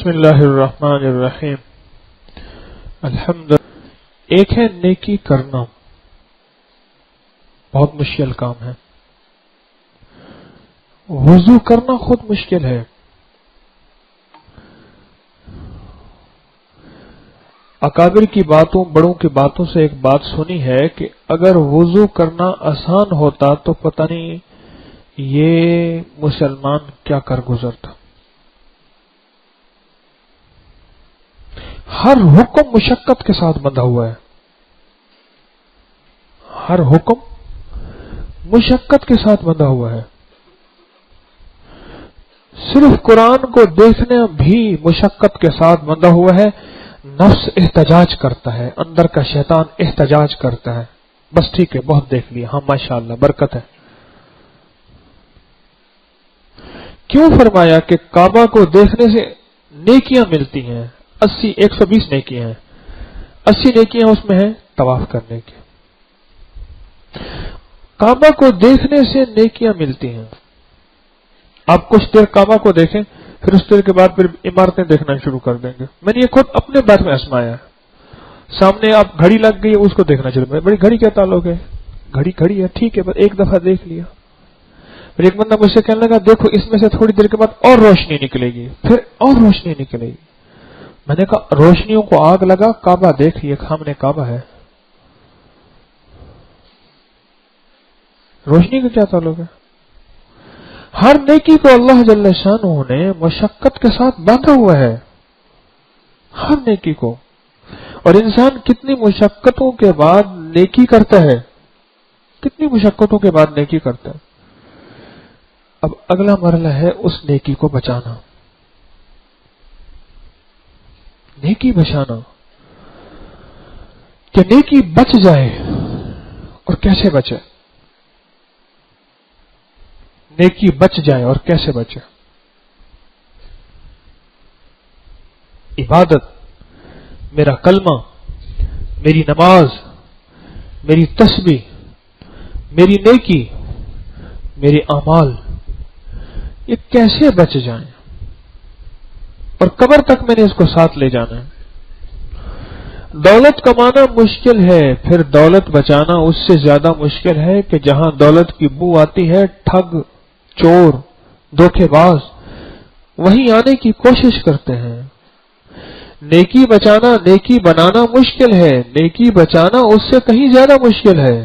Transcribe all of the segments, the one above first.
بسم اللہ الرحمن الرحیم. ایک ہے نیکی کرنا، بہت مشکل کام ہے. وضو کرنا خود مشکل ہے. اکابر کی باتوں، بڑوں کی باتوں سے ایک بات سنی ہے کہ اگر وضو کرنا آسان ہوتا تو پتہ نہیں یہ مسلمان کیا کر گزرتا. ہر حکم مشقت کے ساتھ بندھا ہوا ہے. ہر حکم مشقت کے ساتھ بندھا ہوا ہے. صرف قرآن کو دیکھنا بھی مشقت کے ساتھ بندھا ہوا ہے. نفس احتجاج کرتا ہے، اندر کا شیطان احتجاج کرتا ہے، بس ٹھیک ہے بہت دیکھ لیا، ہاں ماشاءاللہ برکت ہے. کیوں فرمایا کہ کعبہ کو دیکھنے سے نیکیاں ملتی ہیں؟ 120 نیکیاں ہیں. 80 نیکیاں اس میں ہیں طواف کرنے کی. کعبہ کو دیکھنے سے نیکیاں ملتی ہیں. آپ کچھ دیر کعبہ کو دیکھیں، پھر اس دیر کے بعد پھر عمارتیں دیکھنا شروع کر دیں گے. میں نے یہ خود اپنے بات میں آزمایا ہے. سامنے آپ گھڑی لگ گئی، اس کو دیکھنا شروع کر. بڑی گھڑی کیا تعلق ہے؟ گھڑی ہے ٹھیک ہے، بس ایک دفعہ دیکھ لیا. پھر ایک بندہ مجھ سے کہنے لگا دیکھو اس میں سے تھوڑی دیر کے بعد اور روشنی نکلے گی، پھر اور روشنی نکلے گی. میں نے کہا روشنیوں کو آگ لگا، کعبہ دیکھ لیا، سامنے کعبہ ہے. روشنی کا کیا تعلق ہے؟ ہر نیکی کو اللہ جل شانہ نے مشقت کے ساتھ باندھا ہوا ہے، ہر نیکی کو. اور انسان کتنی مشقتوں کے بعد نیکی کرتا ہے، کتنی مشقتوں کے بعد نیکی کرتا ہے. اب اگلا مرحلہ ہے اس نیکی کو بچانا. نیکی بچانا کہ نیکی بچ جائے. اور کیسے بچے؟ نیکی بچ جائے اور کیسے بچے؟ عبادت، میرا کلمہ، میری نماز، میری تسبیح، میری نیکی، میرے اعمال، یہ کیسے بچ جائیں؟ اور قبر تک میں نے اس کو ساتھ لے جانا ہے. دولت کمانا مشکل ہے، پھر دولت بچانا اس سے زیادہ مشکل ہے کہ جہاں دولت کی بو آتی ہے ٹھگ، چور، دھوکے باز وہیں آنے کی کوشش کرتے ہیں. نیکی بچانا، نیکی بنانا مشکل ہے، نیکی بچانا اس سے کہیں زیادہ مشکل ہے.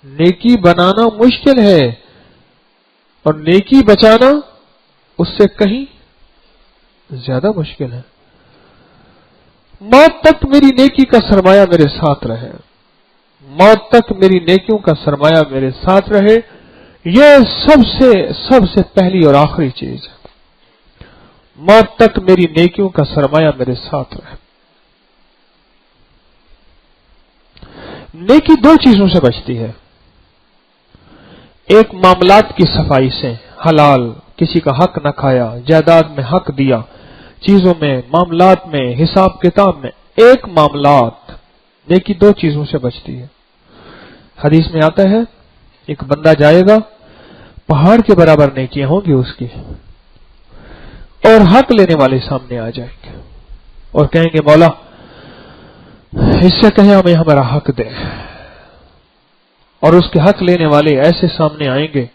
نیکی بنانا مشکل ہے اور نیکی بچانا اس سے کہیں زیادہ مشکل ہے. موت تک میری نیکی کا سرمایہ میرے ساتھ رہے، موت تک میری نیکیوں کا سرمایہ میرے ساتھ رہے، یہ سب سے پہلی اور آخری چیز ہے. موت تک میری نیکیوں کا سرمایہ میرے ساتھ رہے. نیکی دو چیزوں سے بچتی ہے. ایک معاملات کی صفائی سے، حلال، کسی کا حق نہ کھایا، جائیداد میں حق دیا، چیزوں میں، معاملات میں، حساب کتاب میں. ایک معاملات، نیکی دو چیزوں سے بچتی ہے. حدیث میں آتا ہے ایک بندہ جائے گا، پہاڑ کے برابر نیکیاں ہوں گی اس کی، اور حق لینے والے سامنے آ جائیں گے اور کہیں گے مولا اس سے کہیں ہمیں ہمارا حق دے. اور اس کے حق لینے والے ایسے سامنے آئیں گے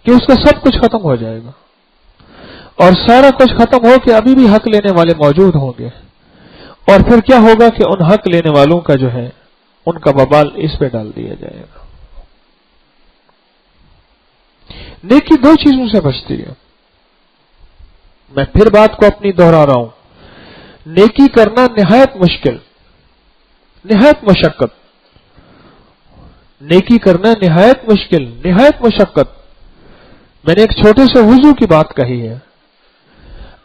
کہ اس کا سب کچھ ختم ہو جائے گا، اور سارا کچھ ختم ہو کے ابھی بھی حق لینے والے موجود ہوں گے. اور پھر کیا ہوگا کہ ان حق لینے والوں کا جو ہے ان کا وبال اس پہ ڈال دیا جائے گا. نیکی دو چیزوں سے بچتی ہے. میں پھر بات کو اپنی دہرا رہا ہوں. نیکی کرنا نہایت مشکل، نہایت مشقت. نیکی کرنا نہایت مشکل، نہایت مشقت. میں نے ایک چھوٹے سے وضو کی بات کہی ہے.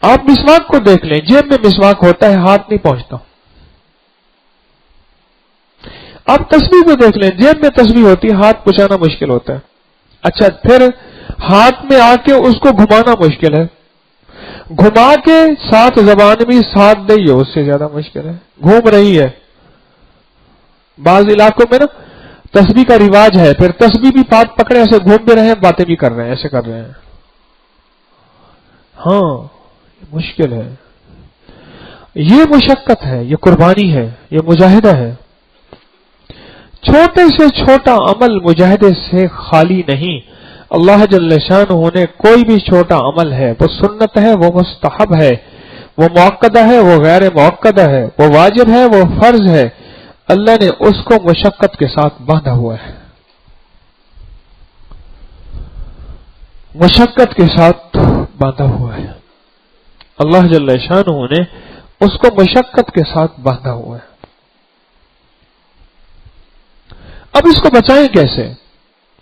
آپ مسواک کو دیکھ لیں، جیب میں مسواک ہوتا ہے، ہاتھ نہیں پہنچتا. آپ تسبیح کو دیکھ لیں، جیب میں تسبیح ہوتی ہے، ہاتھ پہنچانا مشکل ہوتا ہے. اچھا پھر ہاتھ میں آ کے اس کو گھمانا مشکل ہے، گھما کے ساتھ زبان بھی ساتھ دے اس سے زیادہ مشکل ہے. گھوم رہی ہے. بعض علاقوں میں نا تسبیح کا رواج ہے، پھر تسبیح بھی پات پکڑے ایسے گھوم بھی رہے ہیں، باتیں بھی کر رہے ہیں، ایسے کر رہے ہیں. ہاں یہ مشکل ہے، یہ مشقت ہے، یہ قربانی ہے، یہ مجاہدہ ہے. چھوٹے سے چھوٹا عمل مجاہدے سے خالی نہیں. اللہ جل شانہ نے کوئی بھی چھوٹا عمل ہے، وہ سنت ہے، وہ مستحب ہے، وہ مؤکدہ ہے، وہ غیر مؤکدہ ہے، وہ واجب ہے، وہ فرض ہے، اللہ نے اس کو مشقت کے ساتھ باندھا ہوا ہے. مشقت کے ساتھ باندھا ہوا ہے. اللہ جل شانہ نے اس کو مشقت کے ساتھ باندھا ہوا ہے. اب اس کو بچائیں کیسے؟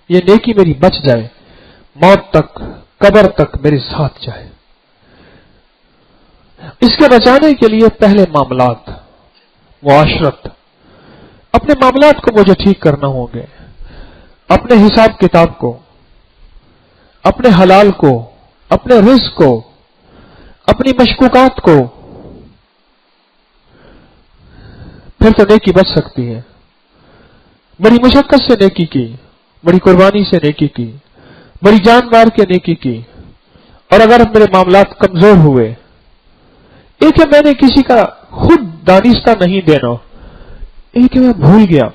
یہ نیکی میری بچ جائے، موت تک، قبر تک میرے ساتھ جائے. اس کے بچانے کے لیے پہلے معاملات، معاشرت، اپنے معاملات کو مجھے ٹھیک کرنا ہوں گے، اپنے حساب کتاب کو، اپنے حلال کو، اپنے رزق کو، اپنی مشکوکات کو، پھر تو نیکی بچ سکتی ہے. بڑی مشقت سے نیکی کی، بڑی قربانی سے نیکی کی، بڑی جان مار کے نیکی کی. اور اگر میرے معاملات کمزور ہوئے، ایک ہے میں نے کسی کا خود دانستہ نہیں دینا، ایک ہے میں بھول گیا،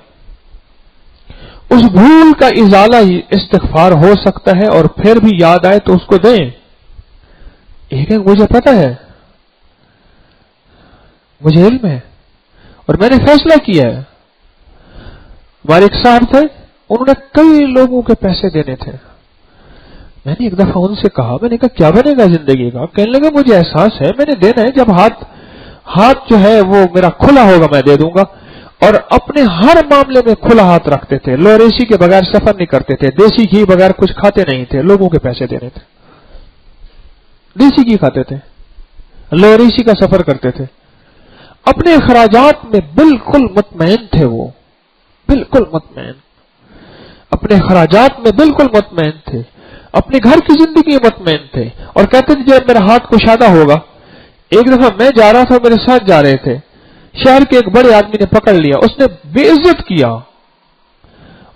اس بھول کا ازالہ استغفار ہو سکتا ہے، اور پھر بھی یاد آئے تو اس کو دیں. ایک ہے مجھے پتا ہے، مجھے علم ہے، اور میں نے فیصلہ کیا ہے. ہمارے ایک صاحب تھے، انہوں نے کئی لوگوں کے پیسے دینے تھے. میں نے ایک دفعہ ان سے کہا، میں نے کہا کیا بنے گا زندگی کا؟ کہنے لگا مجھے احساس ہے میں نے دینا ہے، جب ہاتھ جو ہے وہ میرا کھلا ہوگا میں دے دوں گا. اور اپنے ہر معاملے میں کھلا ہاتھ رکھتے تھے، لور اے سی کے بغیر سفر نہیں کرتے تھے، دیسی گھی بغیر کچھ کھاتے نہیں تھے، لوگوں کے پیسے دینے تھے. دیسی گھی کھاتے تھے، لور اے سی کا سفر کرتے تھے، اپنے اخراجات میں بالکل مطمئن تھے. وہ بالکل مطمئن، اپنے اخراجات میں بالکل مطمئن تھے، اپنے گھر کی زندگی میں مطمئن تھے. اور کہتے تھے جب میرا ہاتھ کشادہ ہوگا. ایک دفعہ میں جا رہا تھا، میرے ساتھ جا رہے تھے، شہر کے ایک بڑے آدمی نے پکڑ لیا، اس نے بے عزت کیا،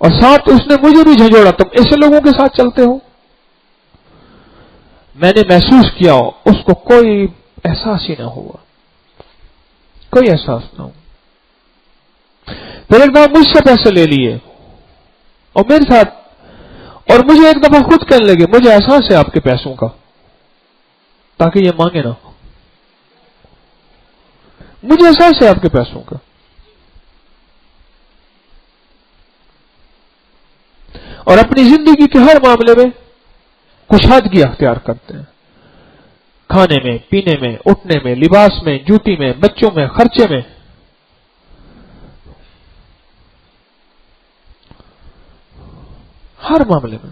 اور ساتھ اس نے مجھے بھی جھنجھوڑا، تم ایسے لوگوں کے ساتھ چلتے ہو. میں نے محسوس کیا اس کو کوئی احساس ہی نہ ہوا، کوئی احساس نہ ہو. پھر ایک دفعہ مجھ سے پیسے لے لیے اور میرے ساتھ، اور مجھے ایک دفعہ خود کہنے لگے مجھے احساس ہے آپ کے پیسوں کا، تاکہ یہ مانگے نہ. مجھے احساس ہے آپ کے پیسوں کا. اور اپنی زندگی کے ہر معاملے میں کشادگی اختیار کرتے ہیں، کھانے میں، پینے میں، اٹھنے میں، لباس میں، جوتی میں، بچوں میں، خرچے میں. ہر معاملے میں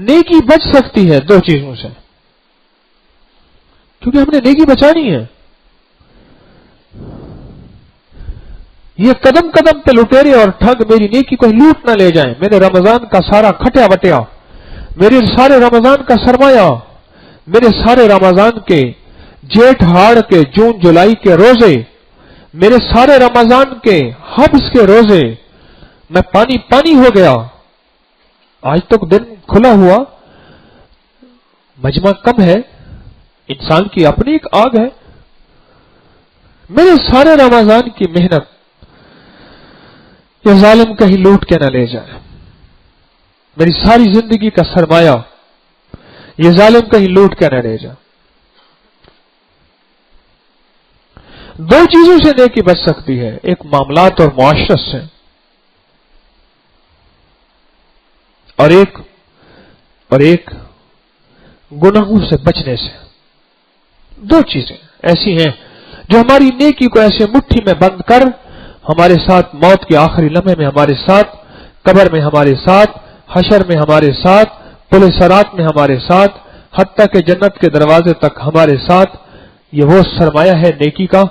نیکی بچ سکتی ہے دو چیزوں سے، کیونکہ ہم نے نیکی بچانی ہے. یہ قدم قدم پہ لٹیرے اور ٹھگ میری نیکی کو لوٹ نہ لے جائیں. میرے رمضان کا سارا کھٹیا بٹیا، میرے سارے رمضان کا سرمایہ، میرے سارے رمضان کے جیٹھ ہاڑ کے جون جولائی کے روزے، میرے سارے رمضان کے حبس کے روزے، میں پانی پانی ہو گیا. آج تک دن کھلا ہوا، مجمع کم ہے، انسان کی اپنی ایک آگ ہے. میرے سارے رمضان کی محنت یہ ظالم کہیں لوٹ کے نہ لے جائے. میری ساری زندگی کا سرمایہ یہ ظالم کہیں لوٹ کے نہ لے جائے. دو چیزوں سے نیکی بچ سکتی ہے، ایک معاملات اور معاشرت سے، اور ایک گناہوں سے بچنے سے. دو چیزیں ایسی ہیں جو ہماری نیکی کو ایسے مٹھی میں بند کر ہمارے ساتھ موت کے آخری لمحے میں ہمارے ساتھ، قبر میں ہمارے ساتھ، حشر میں ہمارے ساتھ، پل صراط میں ہمارے ساتھ، حتیٰ کہ جنت کے دروازے تک ہمارے ساتھ. یہ وہ سرمایہ ہے نیکی کا،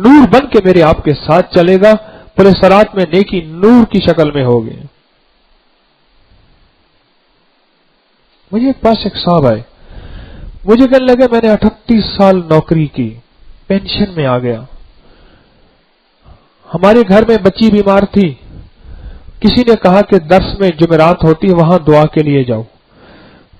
نور بن کے میرے آپ کے ساتھ چلے گا. پل صراط میں نیکی نور کی شکل میں ہوگی. مجھے پاس ایک صاحب آئے، مجھے کہنے لگے میں نے 38 سال نوکری کی، پینشن میں آ گیا، ہمارے گھر میں بچی بیمار تھی، کسی نے کہا کہ درس میں جمعرات ہوتی ہے وہاں دعا کے لیے جاؤ.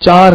4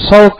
100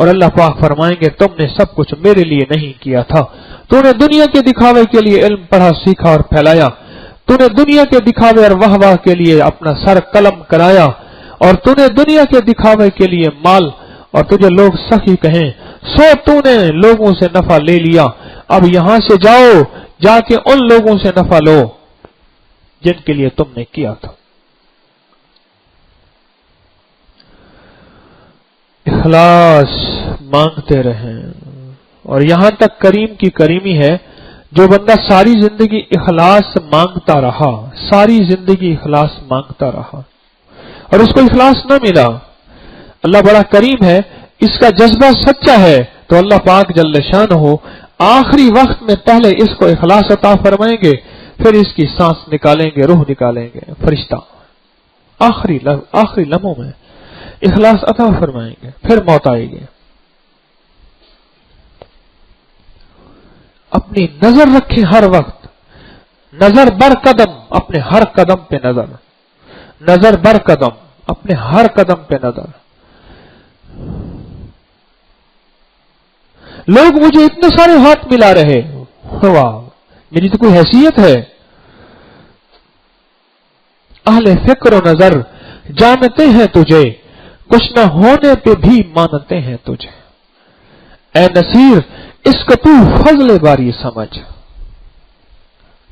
اور اللہ پاک فرمائیں گے تم نے سب کچھ میرے لیے نہیں کیا تھا، تو نے دنیا کے دکھاوے کے لیے علم پڑھا سیکھا اور پھیلایا، تو نے دنیا کے دکھاوے اور واہ واہ کے لیے اپنا سر قلم کرایا، اور تو نے دنیا کے دکھاوے کے لیے مال اور تجھے لوگ سخی کہیں، سو تو نے لوگوں سے نفع لے لیا، اب یہاں سے جاؤ، جا کے ان لوگوں سے نفع لو جن کے لیے تم نے کیا تھا۔ اخلاص مانگتے رہیں، اور یہاں تک کریم کی کریمی ہے، جو بندہ ساری زندگی اخلاص مانگتا رہا، ساری زندگی اخلاص مانگتا رہا اور اس کو اخلاص نہ ملا، اللہ بڑا کریم ہے، اس کا جذبہ سچا ہے تو اللہ پاک جل شانہ آخری وقت میں پہلے اس کو اخلاص عطا فرمائیں گے، پھر اس کی سانس نکالیں گے، روح نکالیں گے فرشتہ، آخری لمحوں میں اخلاص عطا فرمائیں گے، پھر موت آئے گی۔ اپنی نظر رکھیں ہر وقت، نظر بر قدم، اپنے ہر قدم پہ نظر بر قدم، اپنے ہر قدم پہ نظر۔ لوگ مجھے اتنے سارے ہاتھ ملا رہے، واہ میری تو کوئی حیثیت ہے؟ اہل فکر و نظر جانتے ہیں تجھے، کچھ نہ ہونے پہ بھی مانتے ہیں تجھے، اے نصیر اس کا تو فضل باری سمجھ۔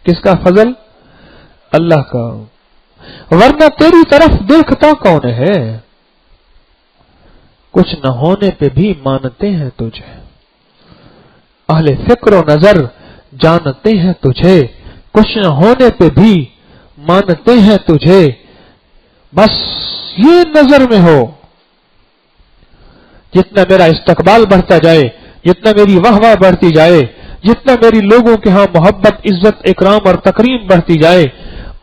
کس کا فضل؟ اللہ کا، ورنہ تیری طرف دیکھتا کون ہے؟ کچھ نہ ہونے پہ بھی مانتے ہیں تجھے، اہل فکر و نظر جانتے ہیں تجھے، کچھ نہ ہونے پہ بھی مانتے ہیں تجھے، بس یہ نظر میں ہو۔ جتنا میرا استقبال بڑھتا جائے، جتنا میری واہ واہ بڑھتی جائے، جتنا میری لوگوں کے ہاں محبت، عزت، اکرام اور تکریم بڑھتی جائے،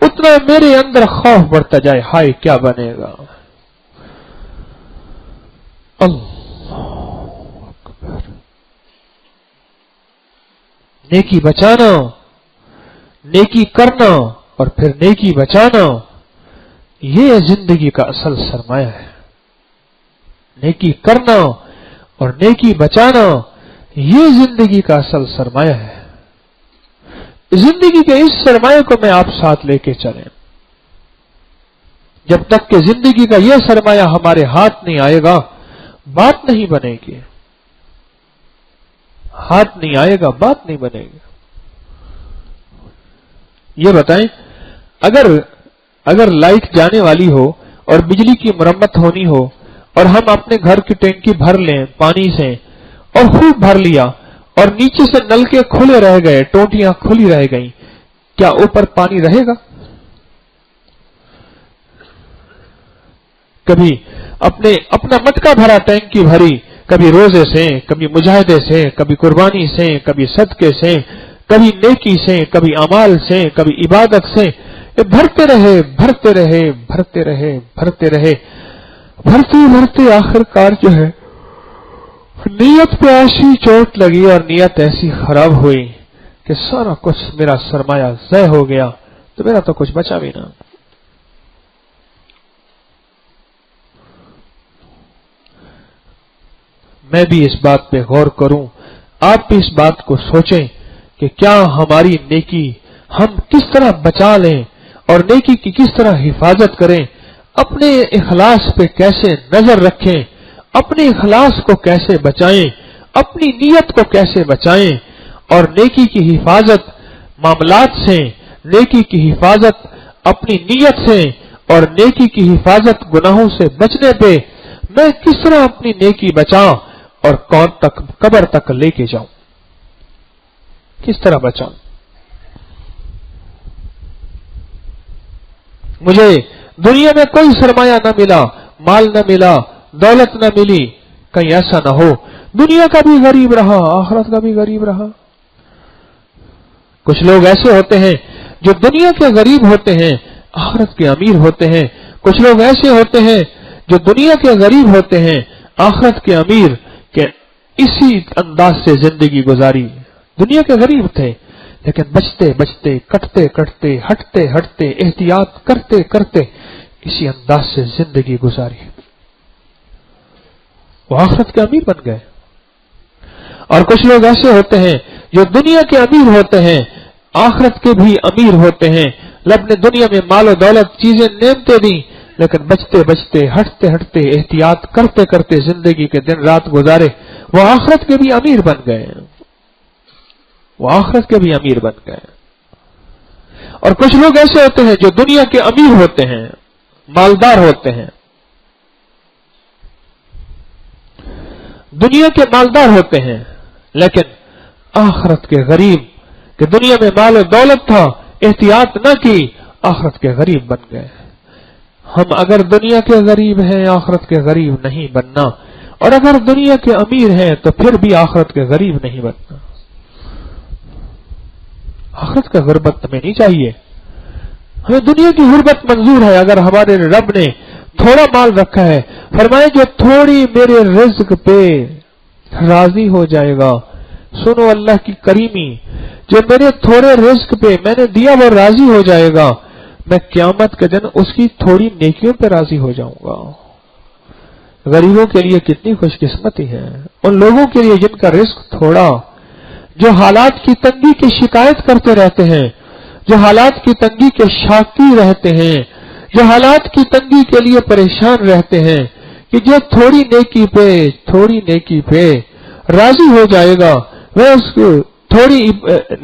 اتنا میرے اندر خوف بڑھتا جائے، ہائے کیا بنے گا۔ اللہ اکبر۔ نیکی بچانا، نیکی کرنا اور پھر نیکی بچانا، یہ زندگی کا اصل سرمایہ ہے۔ نیکی کرنا اور نیکی بچانا، یہ زندگی کا اصل سرمایہ ہے۔ زندگی کے اس سرمایہ کو میں آپ ساتھ لے کے چلیں، جب تک کہ زندگی کا یہ سرمایہ ہمارے ہاتھ نہیں آئے گا، بات نہیں بنے گی، ہاتھ نہیں آئے گا، بات نہیں بنے گی۔ یہ بتائیں، اگر لائٹ جانے والی ہو اور بجلی کی مرمت ہونی ہو اور ہم اپنے گھر کی ٹینکی بھر لیں پانی سے اور خوب بھر لیا اور نیچے سے نل کے کھلے رہ گئے، ٹوٹیاں کھلی رہ گئیں، کیا اوپر پانی رہے گا؟ کبھی اپنا مٹکا بھرا ٹینکی بھری، کبھی روزے سے، کبھی مجاہدے سے، کبھی قربانی سے، کبھی صدقے سے، کبھی نیکی سے، کبھی اعمال سے، کبھی عبادت سے، یہ بھرتے رہے بھرتے رہے بھرتے رہے بھرتے رہے، بھرتے بھرتے آخر کار جو ہے نیت پہ ایسی چوٹ لگی اور نیت ایسی خراب ہوئی کہ سارا کچھ میرا سرمایہ ضائع ہو گیا، تو میرا تو کچھ بچا بھی نہ۔ میں بھی اس بات پہ غور کروں، آپ بھی اس بات کو سوچیں کہ کیا ہماری نیکی ہم کس طرح بچا لیں اور نیکی کی کس طرح حفاظت کریں، اپنے اخلاص پہ کیسے نظر رکھیں، اپنے اخلاص کو کیسے بچائیں، اپنی نیت کو کیسے بچائیں، اور نیکی کی حفاظت معاملات سے، نیکی کی حفاظت اپنی نیت سے، اور نیکی کی حفاظت گناہوں سے بچنے پہ میں کس طرح اپنی نیکی بچاؤں اور قبر تک لے کے جاؤں، کس طرح بچاؤں۔ مجھے دنیا میں کوئی سرمایہ نہ ملا، مال نہ ملا، دولت نہ ملی، کہیں ایسا نہ ہو دنیا کا بھی غریب رہا، آخرت کا بھی غریب رہا۔ کچھ لوگ ایسے ہوتے ہیں جو دنیا کے غریب ہوتے ہیں، آخرت کے امیر ہوتے ہیں۔ کچھ لوگ ایسے ہوتے ہیں جو دنیا کے غریب ہوتے ہیں، آخرت کے امیر، کہ اسی انداز سے زندگی گزاری۔ دنیا کے غریب تھے لیکن بچتے بچتے، کٹتے کٹتے، ہٹتے ہٹتے، احتیاط کرتے کرتے اسی انداز سے زندگی گزاری۔ وہ آخرت کے امیر بن گئے. اور کچھ لوگ ایسے ہوتے ہیں جو دنیا کے امیر ہوتے ہیں، آخرت کے بھی امیر ہوتے ہیں. رب نے دنیا میں مال و دولت، چیزیں، نعمتیں دی، لیکن بچتے بچتے، ہٹتے ہٹتے، احتیاط کرتے کرتے زندگی کے دن رات گزارے. وہ آخرت کے بھی امیر بن گئے. وہ آخرت کے بھی امیر بن گئے. اور کچھ لوگ ایسے ہوتے ہیں جو دنیا کے امیر ہوتے ہیں، مالدار ہوتے ہیں، دنیا کے مالدار ہوتے ہیں، لیکن آخرت کے غریب، کہ دنیا میں مال و دولت تھا، احتیاط نہ کی، آخرت کے غریب بن گئے. ہم اگر دنیا کے غریب ہیں، آخرت کے غریب نہیں بننا، اور اگر دنیا کے امیر ہیں تو پھر بھی آخرت کے غریب نہیں بننا. آخرت کا غربت ہمیں نہیں چاہیے. ہمیں دنیا کی غربت منظور ہے اگر ہمارے رب نے تھوڑا مال رکھا ہے. فرمائے جو تھوڑی میرے رزق پہ راضی ہو جائے گا، سنو اللہ کی کریمی، جو میرے تھوڑے رزق پہ میں نے دیا وہ راضی ہو جائے گا، میں قیامت کے دن اس کی تھوڑی نیکیوں پہ راضی ہو جاؤں گا. غریبوں کے لیے کتنی خوش قسمتی ہے، ان لوگوں کے لیے جن کا رزق تھوڑا، جو حالات کی تنگی کی شکایت کرتے رہتے ہیں، جو حالات کی تنگی کے شاکی رہتے ہیں، جو حالات کی تنگی کے لیے پریشان رہتے ہیں، کہ جو تھوڑی نیکی پہ راضی ہو جائے گا، وہ اس کو تھوڑی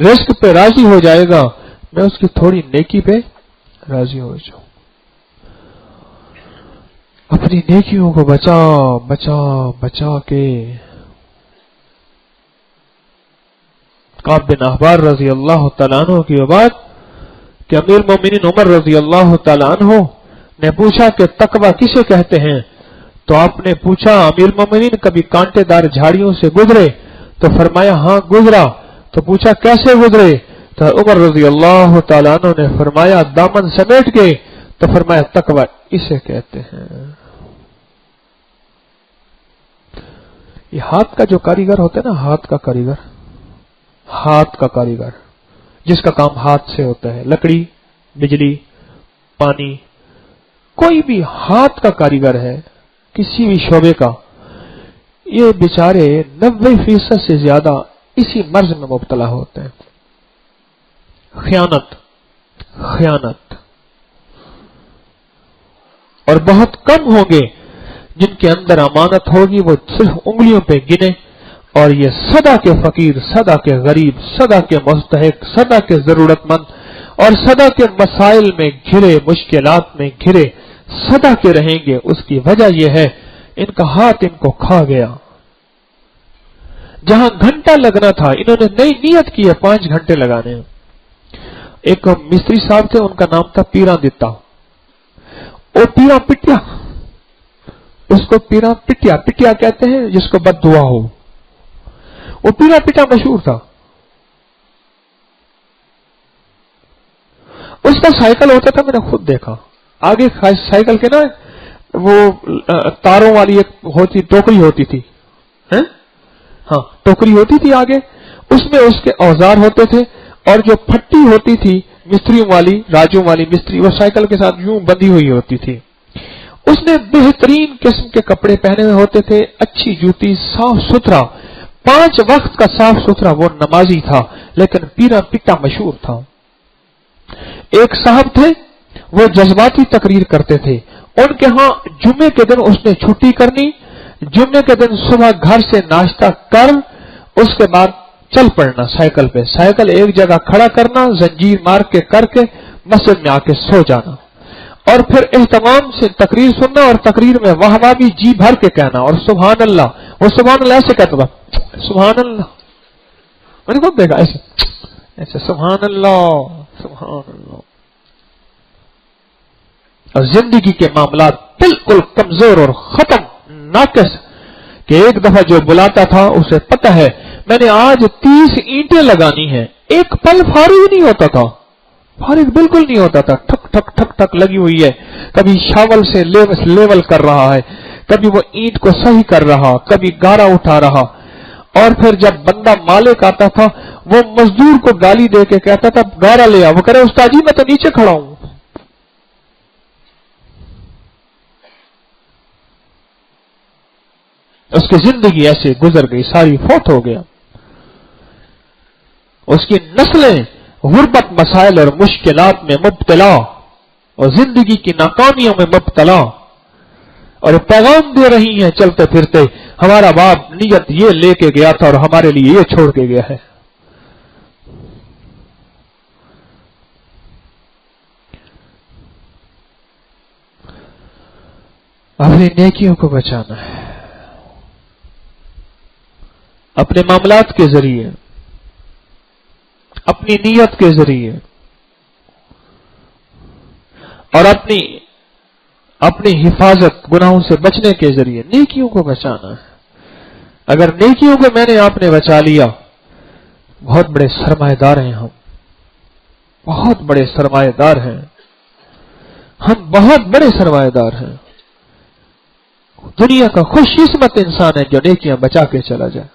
رزق پہ راضی ہو جائے گا، میں اس کی تھوڑی نیکی پہ راضی ہو جاؤں. اپنی نیکیوں کو بچا بچا بچا کے کعب بن احبار رضی اللہ تعالیٰ عنہ کی بات کہ امیر المومنین عمر رضی اللہ تعالیٰ عنہ نے پوچھا کہ تقوی کسے کہتے ہیں؟ تو آپ نے پوچھا امیر المومنین کبھی کانٹے دار جھاڑیوں سے گزرے؟ تو فرمایا ہاں گزرا. تو پوچھا کیسے گزرے؟ تو عمر رضی اللہ تعالیٰ عنہ نے فرمایا دامن سمیٹ کے. تو فرمایا تقوی اسے کہتے ہیں. یہ ہاتھ کا جو کاریگر ہوتا ہے نا، ہاتھ کا کاریگر جس کا کام ہاتھ سے ہوتا ہے، لکڑی، بجلی، پانی، کوئی بھی ہاتھ کا کاریگر ہے کسی بھی شعبے کا، یہ بیچارے 90% سے زیادہ اسی مرض میں مبتلا ہوتے ہیں. خیانت. اور بہت کم ہوں گے جن کے اندر امانت ہوگی، وہ صرف انگلیوں پہ گنے. اور یہ سدا کے فقیر، سدا کے غریب، سدا کے مستحق، سدا کے ضرورت مند، اور سدا کے مسائل میں گھرے، مشکلات میں گھرے سدا کے رہیں گے. اس کی وجہ یہ ہے ان کا ہاتھ ان کو کھا گیا. جہاں گھنٹہ لگنا تھا انہوں نے نئی نیت کی ہے 5 گھنٹے لگانے. ایک مستری صاحب تھے، ان کا نام تھا پیراں دتا. وہ پیراں پٹیا، اس کو پیراں پٹیا کہتے ہیں جس کو بد دعا ہو. وہ پیراں پٹیا مشہور تھا. اس کا سائیکل ہوتا تھا، میں نے خود دیکھا. آگے سائیکل کے نا وہ تاروں والی ایک ٹوکری ہوتی تھی، ہاں ٹوکری ہوتی تھی آگے، اس میں اس کے اوزار ہوتے تھے، اور جو پھٹی ہوتی تھی مستریوں والی، راجوں والی مستری، وہ سائیکل کے ساتھ یوں بندھی ہوئی ہوتی تھی. اس نے بہترین قسم کے کپڑے پہنے ہوئے ہوتے تھے، اچھی جوتی، صاف ستھرا، 5 وقت کا صاف ستھرا. وہ نمازی تھا لیکن پیراں پٹا مشہور تھا. ایک صاحب تھے، وہ جذباتی تقریر کرتے تھے. ان کے ہاں جمعے کے دن اس نے چھٹی کرنی، جمعے کے دن صبح گھر سے ناشتہ کر اس کے بعد چل پڑنا سائیکل پہ. سائیکل ایک جگہ کھڑا کرنا، زنجیر مار کے کر کے مسجد میں آ کے سو جانا، اور پھر اہتمام سے تقریر سننا، اور تقریر میں واہ واہ بھی جی بھر کے کہنا، اور سبحان اللہ. وہ سبحان اللہ ایسے کہتا تھا، سبحان اللہ. میں نے خود دیکھا ایسے سبحان اللہ سبحان اللہ. اور زندگی کے معاملات بالکل کمزور اور ختم، ناقص، کہ ایک دفعہ جو بلاتا تھا اسے پتہ ہے میں نے آج 30 اینٹیں لگانی ہیں. ایک پل فارغ نہیں ہوتا تھا، فارغ بالکل نہیں ہوتا تھا. ٹھک ٹھک ٹھک ٹھک لگی ہوئی ہے. کبھی شاول سے لیول کر رہا ہے، کبھی وہ اینٹ کو صحیح کر رہا، کبھی گارا اٹھا رہا. اور پھر جب بندہ مالک آتا تھا وہ مزدور کو گالی دے کے کہتا تھا گارا لے آ. وہ کہہ رہے استاد جی میں تو نیچے کھڑا ہوں. اس کی زندگی ایسے گزر گئی، ساری فوت ہو گیا، اس کی نسلیں غربت، مسائل اور مشکلات میں مبتلا اور زندگی کی ناکامیوں میں مبتلا، اور پیغام دے رہی ہیں چلتے پھرتے، ہمارا باپ نیت یہ لے کے گیا تھا اور ہمارے لیے یہ چھوڑ کے گیا ہے۔ اپنی نیکیوں کو بچانا ہے، اپنے معاملات کے ذریعے، اپنی نیت کے ذریعے، اور اپنی حفاظت گناہوں سے بچنے کے ذریعے نیکیوں کو بچانا ہے۔ اگر نیکیوں کو میں نے آپ نے بچا لیا، بہت بڑے سرمایہ دار ہیں ہم، بہت بڑے سرمایہ دار ہیں ہم، بہت بڑے سرمایہ دار ہیں۔ دنیا کا خوش قسمت انسان ہے جو نیکیاں بچا کے چلا جائے۔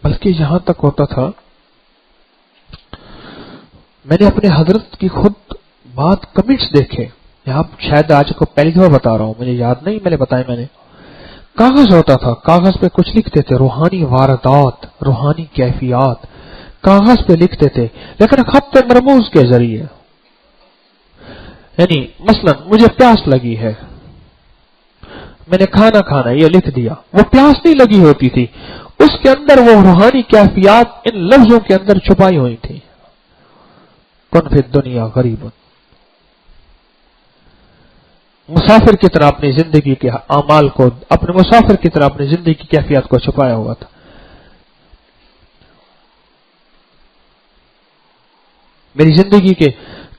بلکہ یہاں تک ہوتا تھا، میں نے اپنے حضرت کی خود بات کمنٹس دیکھے، یہاں شاید آج کو پہلی دفعہ بتا رہا ہوں، مجھے یاد نہیں، میں نے بتایا، میں نے کاغذ ہوتا تھا، کاغذ پہ کچھ لکھتے تھے، روحانی واردات، روحانی کیفیات، کاغذ پہ لکھتے تھے، لیکن خط مرموز کے ذریعے، یعنی مثلا مجھے پیاس لگی ہے، میں نے کھانا یہ لکھ دیا، وہ پیاس نہیں لگی ہوتی تھی، اس کے اندر وہ روحانی کیفیات ان لفظوں کے اندر چھپائی ہوئی تھی۔ کن فی الدنیا غریب، مسافر کی طرح اپنی زندگی کے اعمال کو، اپنے مسافر کی طرح اپنی زندگی کی کیفیات کو چھپایا ہوا تھا۔ میری زندگی کے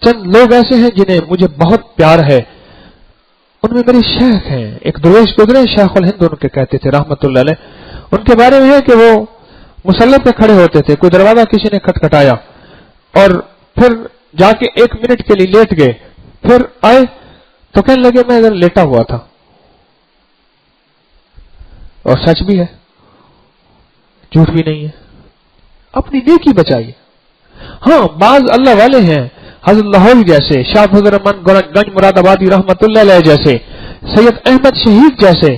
چند لوگ ایسے ہیں جنہیں مجھے بہت پیار ہے، ان میں میرے شیخ ہیں، ایک درویش گزرے شیخ الہند ان کے کہتے تھے رحمت اللہ علیہ، ان کے بارے میں ہے کہ وہ مصلی پہ کھڑے ہوتے تھے، کوئی دروازہ کسی نے کھٹکھٹایا اور پھر جا کے 1 منٹ کے لیے لیٹ گئے، پھر آئے تو کہنے لگے میں ادھر لیٹا ہوا تھا، اور سچ بھی ہے، جھوٹ بھی نہیں ہے۔ اپنی نیکی بچائیے۔ ہاں بعض اللہ والے ہیں، حضرت لاہوری جیسے، شاہ فضل الرحمان گنج مراد آبادی رحمت اللہ علیہ جیسے، سید احمد شہید جیسے،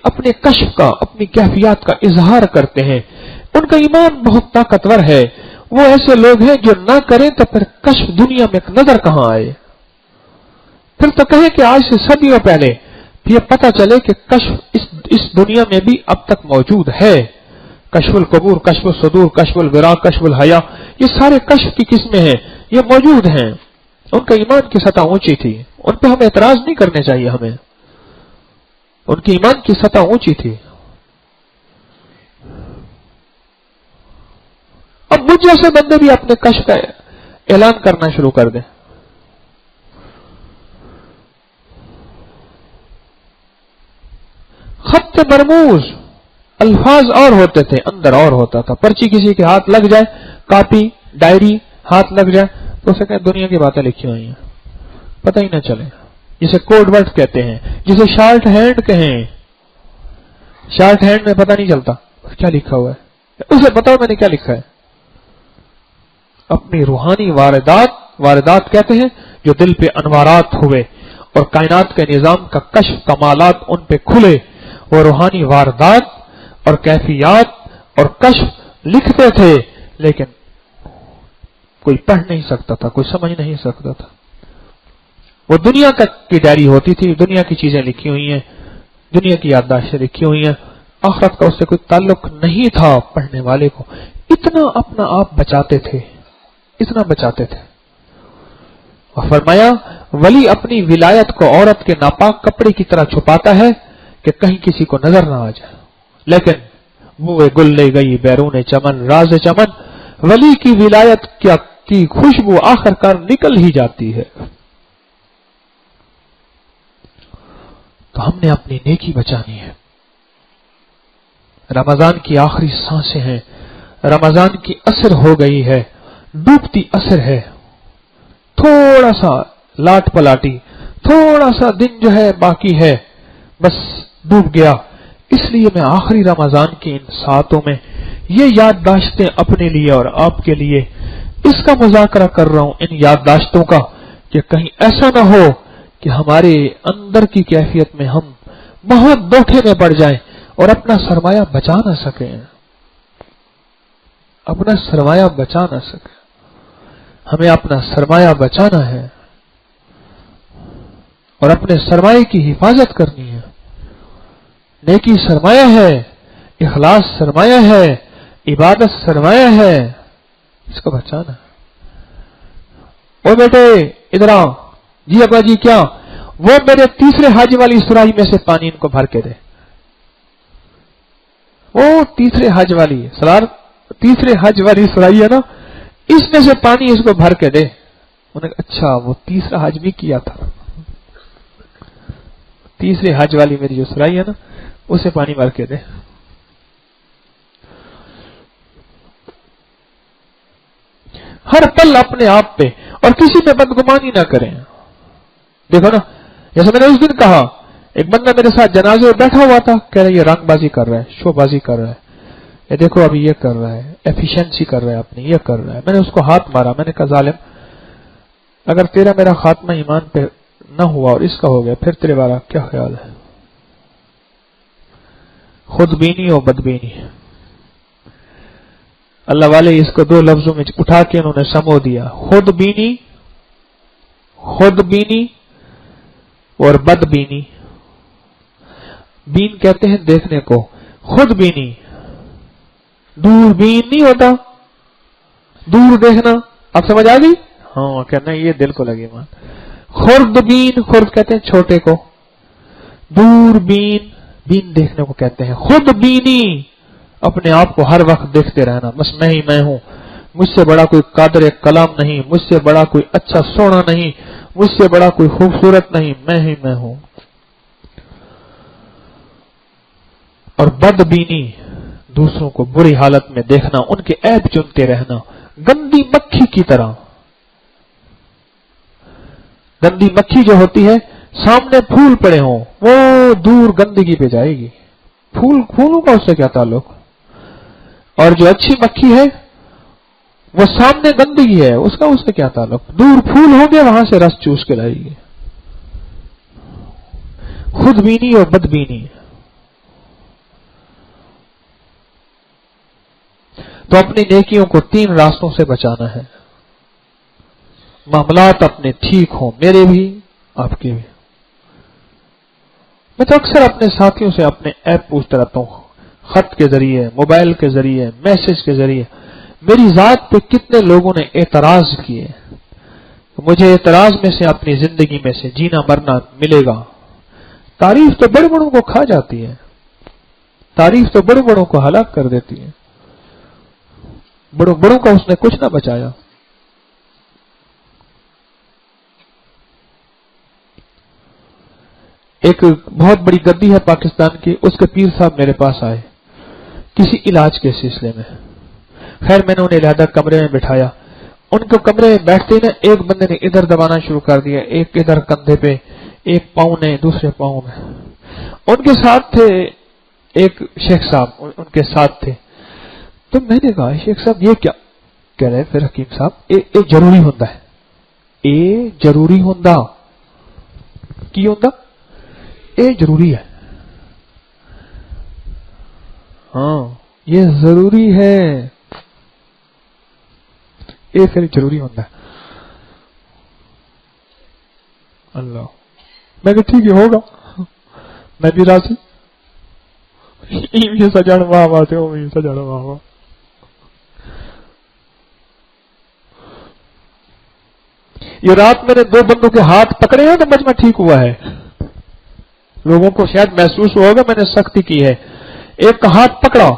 اپنے کشف کا، اپنی کیفیات کا اظہار کرتے ہیں، ان کا ایمان بہت طاقتور ہے۔ وہ ایسے لوگ ہیں جو نہ کریں تو پھر کشف دنیا میں نظر کہاں آئے، پھر تو کہیں کہ آج سے صدیوں پہلے یہ پتہ چلے کہ کشف اس دنیا میں بھی اب تک موجود ہے۔ کشف القبور، کشف الصدور، کشف البراق، کشف الحیا، یہ سارے کشف کی قسمیں ہیں، یہ موجود ہیں۔ ان کا ایمان کی سطح اونچی تھی، ان پہ ہمیں اعتراض نہیں کرنے چاہیے، ہمیں ان کی ایمان کی سطح اونچی تھی۔ اب مجھ جیسے بندے بھی اپنے کشف کا اعلان کرنا شروع کر دیں۔ خط مرموز، الفاظ اور ہوتے تھے، اندر اور ہوتا تھا۔ پرچی کسی کے ہاتھ لگ جائے، کاپی ڈائری ہاتھ لگ جائے تو اسے کہ دنیا کی باتیں لکھی ہوئی ہیں، پتہ ہی نہ چلے، جسے کوڈ ورڈ کہتے ہیں، جسے شارٹ ہینڈ کہیں۔ شارٹ ہینڈ میں پتہ نہیں چلتا کیا لکھا ہوا ہے، اسے بتاؤ میں نے کیا لکھا ہے۔ اپنی روحانی واردات کہتے ہیں جو دل پہ انوارات ہوئے اور کائنات کے نظام کا کشف کمالات ان پہ کھلے، وہ روحانی واردات اور کیفیات اور کشف لکھتے تھے، لیکن کوئی پڑھ نہیں سکتا تھا، کوئی سمجھ نہیں سکتا تھا۔ وہ دنیا کی ڈائری ہوتی تھی، دنیا کی چیزیں لکھی ہوئی ہیں، دنیا کی یادداشتیں لکھی ہوئی ہیں، آخرت کا اس سے کوئی تعلق نہیں تھا پڑھنے والے کو۔ اتنا اپنا آپ بچاتے تھے، اتنا بچاتے تھے۔ اور فرمایا ولی اپنی ولایت کو عورت کے ناپاک کپڑے کی طرح چھپاتا ہے کہ کہیں کسی کو نظر نہ آ جائے، لیکن بوئے گل لے گئی بیرون چمن، راز چمن، ولی کی ولایت کی خوشبو آخر کار نکل ہی جاتی ہے۔ تو ہم نے اپنی نیکی بچانی ہے۔ رمضان کی آخری سانسیں ہیں، رمضان کی اثر ہو گئی ہے، ڈوبتی اثر ہے، تھوڑا سا لاٹ پلاٹی، تھوڑا سا دن جو ہے باقی ہے، بس ڈوب گیا۔ اس لیے میں آخری رمضان کی ان ساعتوں میں یہ یادداشتیں اپنے لیے اور آپ کے لیے اس کا مذاکرہ کر رہا ہوں، ان یادداشتوں کا کہ کہیں ایسا نہ ہو کہ ہمارے اندر کی کیفیت میں ہم بہت دھوکے میں پڑ جائیں اور اپنا سرمایہ بچا نہ سکیں، اپنا سرمایہ بچا نہ سکیں۔ ہمیں اپنا سرمایہ بچانا ہے اور اپنے سرمایہ کی حفاظت کرنی ہے۔ نیکی سرمایہ ہے، اخلاص سرمایہ ہے، عبادت سرمایہ ہے، اس کو بچانا ہے۔ او بیٹے ادھر آؤ، جی ابا جی کیا؟ وہ میرے تیسرے حج والی سراہی میں سے پانی ان کو بھر کے دے۔ وہ تیسرے حج والی سلار، تیسرے حج والی سراہی ہے نا، اس میں سے پانی اس کو بھر کے دے۔ انہوں نے کہا اچھا وہ تیسرا حج بھی کیا تھا، تیسرے حج والی میری جو سراہی ہے نا اسے پانی بھر کے دے۔ ہر پل اپنے آپ پہ اور کسی پہ بدگمانی نہ کریں۔ دیکھو نا، جیسے میں نے اس دن کہا، ایک بندہ میرے ساتھ جنازے میں بیٹھا ہوا تھا، کہہ رہا ہے یہ رنگ بازی کر رہا ہے، شو بازی کر رہا ہے، یہ دیکھو ابھی یہ کر رہا ہے، ایفیشنسی کر رہا ہے اپنی، یہ کر رہا ہے۔ میں نے اس کو ہاتھ مارا، میں نے کہا ظالم، اگر تیرا میرا خاتمہ ایمان پہ نہ ہوا اور اس کا ہو گیا پھر تیرے بارے کیا خیال ہے؟ خود بینی اور بدبینی۔ اللہ والے اس کو دو لفظوں میں اٹھا کے انہوں نے سمو دیا، خود بینی، خود بینی اور بد بینی۔ بین کہتے ہیں دیکھنے کو، خود بینی دور بین نہیں ہوتا، دور دیکھنا، اب سمجھ آ گئی؟ ہاں کہنا یہ دل کو لگے مان۔ خرد بین، خرد کہتے ہیں چھوٹے کو، دور بین، بین دیکھنے کو کہتے ہیں۔ خود بینی اپنے آپ کو ہر وقت دیکھتے رہنا، بس میں ہی میں ہوں، مجھ سے بڑا کوئی قادر کلام نہیں، مجھ سے بڑا کوئی اچھا سونا نہیں، مجھ سے بڑا کوئی خوبصورت نہیں، میں ہی میں ہوں۔ اور بد بینی دوسروں کو بری حالت میں دیکھنا، ان کے عیب چنتے رہنا، گندی مکھی کی طرح۔ گندی مکھی جو ہوتی ہے، سامنے پھول پڑے ہوں وہ دور گندگی پہ جائے گی، پھولوں کا اس سے کیا تعلق؟ اور جو اچھی مکھی ہے وہ سامنے گندگی ہے، اس کا اس سے کیا تعلق؟ دور پھول ہوں گے وہاں سے رس چوس کے لائے گی۔ خود بینی اور بد بینی۔ تو اپنی نیکیوں کو 3 راستوں سے بچانا ہے۔ معاملات اپنے ٹھیک ہوں، میرے بھی آپ کے بھی۔ میں تو اکثر اپنے ساتھیوں سے اپنے ایپ پوچھتا رہتا ہوں، خط کے ذریعے، موبائل کے ذریعے، میسج کے ذریعے، میری ذات پہ کتنے لوگوں نے اعتراض کیے۔ مجھے اعتراض میں سے اپنی زندگی میں سے جینا مرنا ملے گا۔ تعریف تو بڑے بڑوں کو کھا جاتی ہے، تعریف تو بڑے بڑوں کو ہلاک کر دیتی ہے، بڑوں کا اس نے کچھ نہ بچایا۔ ایک بہت بڑی گدی ہے پاکستان کی، اس کے پیر صاحب میرے پاس آئے کسی علاج کے سلسلے میں۔ خیر میں نے انہیں علیحدہ کمرے میں بٹھایا، ان کو کمرے میں بیٹھتے ہی نا ایک بندے نے ادھر دبانا شروع کر دیا، ایک ادھر کندھے پہ، ایک پاؤں نے دوسرے پاؤں میں۔ ان کے ساتھ تھے ایک شیخ صاحب، ان کے ساتھ تھے۔ تو میں نے کہا شیخ صاحب یہ کیا کہہ رہے؟ پھر حکیم صاحب اے ضروری ہوتا ہے، اے ضروری ہوتا کی ہوتا، اے ضروری ہے، ہاں یہ ضروری ہے، اے پھر ضروری ہوتا ہے۔ اللہ، میں کہ ٹھیک ہے ہوگا، میں بھی راضی۔ یہ سجاڑ واہ واہ تھے، وہ سجاڑ واہ واہ۔ یہ رات میں نے 2 بندوں کے ہاتھ پکڑے ہیں تو مجمع ٹھیک ہوا ہے۔ لوگوں کو شاید محسوس ہوا ہوگا میں نے سختی کی ہے۔ ایک کا ہاتھ پکڑا،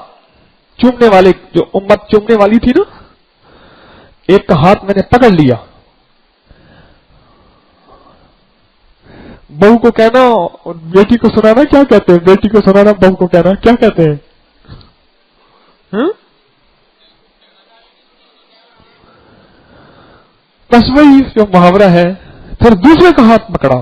چومنے والے، جو امت چومنے والی تھی نا، ایک کا ہاتھ میں نے پکڑ لیا۔ بہو کو کہنا اور بیٹی کو سنانا کیا کہتے ہیں؟ بیٹی کو سنانا بہو کو کہنا کیا کہتے ہیں؟ بس وہی جو محاورہ ہے۔ پھر دوسرے کا ہاتھ پکڑا،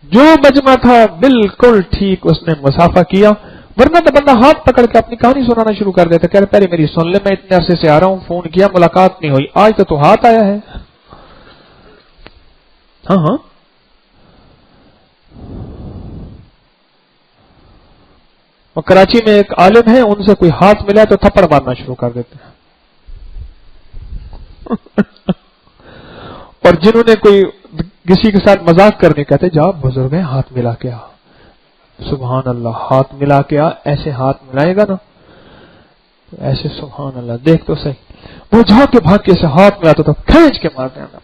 جو مجمع تھا بالکل ٹھیک اس نے مسافہ کیا، ورنہ تو بندہ ہاتھ پکڑ کے اپنی کہانی سنانا شروع کر دیتا، کہہ رہے پہلے میری سن لے، میں اتنے عرصے سے آ رہا ہوں، فون کیا ملاقات نہیں ہوئی، آج تو ہاتھ آیا ہے۔ ہاں ہاں، اور کراچی میں ایک عالم ہے، ان سے کوئی ہاتھ ملا تو تھپڑ مارنا شروع کر دیتے ہیں اور جنہوں نے کوئی کسی کے ساتھ مذاق کرنے کہتے جا بزرگ ہیں ہاتھ ملا کے آ، سبحان اللہ، ہاتھ ملا کے آ، ایسے ہاتھ ملائے گا نا ایسے، سبحان اللہ، دیکھ تو صحیح، وہ جا کے بھاگ کے سے ہاتھ ملاتا تو کھینچ کے مار دینا۔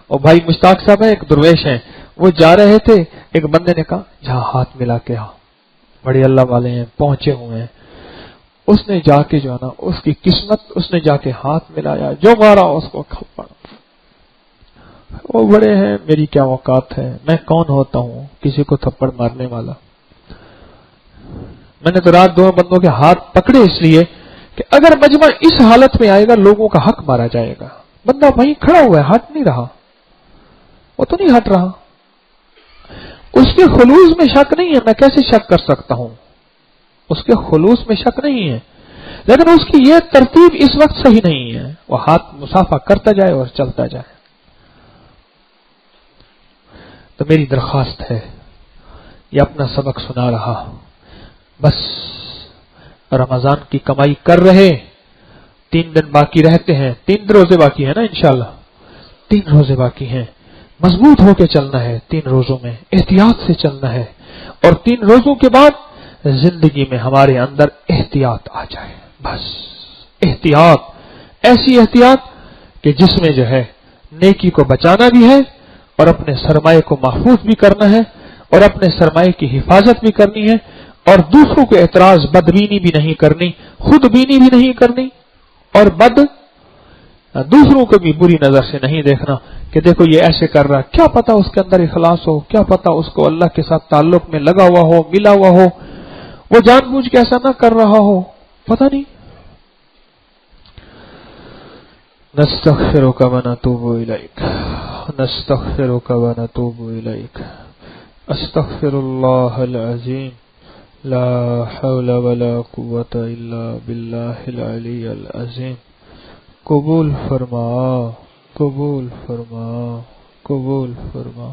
اور بھائی مشتاق صاحب ہیں، ایک درویش ہیں، وہ جا رہے تھے، ایک بندے نے کہا جا ہاتھ ملا کے آ، بڑے اللہ والے ہیں، پہنچے ہوئے ہیں، اس نے جا کے جو ہے نا، اس کی قسمت، اس نے جا کے ہاتھ ملایا، جو مارا اس کو کھپڑ۔ وہ بڑے ہیں، میری کیا اوقات ہے، میں کون ہوتا ہوں کسی کو تھپڑ مارنے والا؟ میں نے تو رات دو بندوں کے ہاتھ پکڑے اس لیے کہ اگر مجمع اس حالت میں آئے گا لوگوں کا حق مارا جائے گا۔ بندہ وہیں کھڑا ہوا ہے، ہٹ نہیں رہا، وہ تو نہیں ہٹ رہا، اس کے خلوص میں شک نہیں ہے، میں کیسے شک کر سکتا ہوں؟ اس کے خلوص میں شک نہیں ہے، لیکن اس کی یہ ترتیب اس وقت صحیح نہیں ہے، وہ ہاتھ مسافہ کرتا جائے اور چلتا جائے۔ تو میری درخواست ہے، یہ اپنا سبق سنا رہا، بس رمضان کی کمائی کر رہے، 3 دن باقی رہتے ہیں، 3 روزے باقی ہیں نا انشاءاللہ، 3 روزے باقی ہیں، مضبوط ہو کے چلنا ہے، 3 روزوں میں احتیاط سے چلنا ہے، اور 3 روزوں کے بعد زندگی میں ہمارے اندر احتیاط آ جائے، بس احتیاط، ایسی احتیاط کہ جس میں جو ہے نیکی کو بچانا بھی ہے اور اپنے سرمایہ کو محفوظ بھی کرنا ہے اور اپنے سرمایہ کی حفاظت بھی کرنی ہے، اور دوسروں کے اعتراض بدبینی بھی نہیں کرنی، خود بینی بھی نہیں کرنی، اور دوسروں کو بھی بری نظر سے نہیں دیکھنا کہ دیکھو یہ ایسے کر رہا ہے، کیا پتا اس کے اندر اخلاص ہو، کیا پتا اس کو اللہ کے ساتھ تعلق میں لگا ہوا ہو، ملا ہوا ہو، وہ جان بوجھ کے ایسا نہ کر رہا ہو، پتہ نہیں۔ نستغفرک ونتوب الیک، نستغفرک ونتوب الیک، استغفر اللہ العظیم، لا حول ولا قوة الا باللہ العلی العظیم۔ قبول فرما، قبول فرما، قبول فرما۔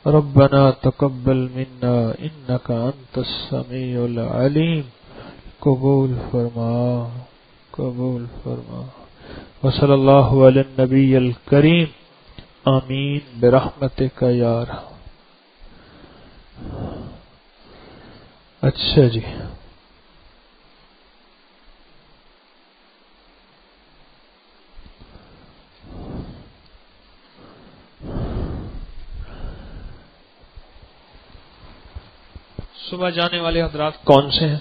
ربنا تقبل منا انك انت السمیع العلیم، قبول فرما، قبول فرما۔ وصلی اللہ علی النبی الکریم، آمین برحمتک یا ارحم۔ اچھا جی، صبح جانے والے حضرات کون سے ہیں؟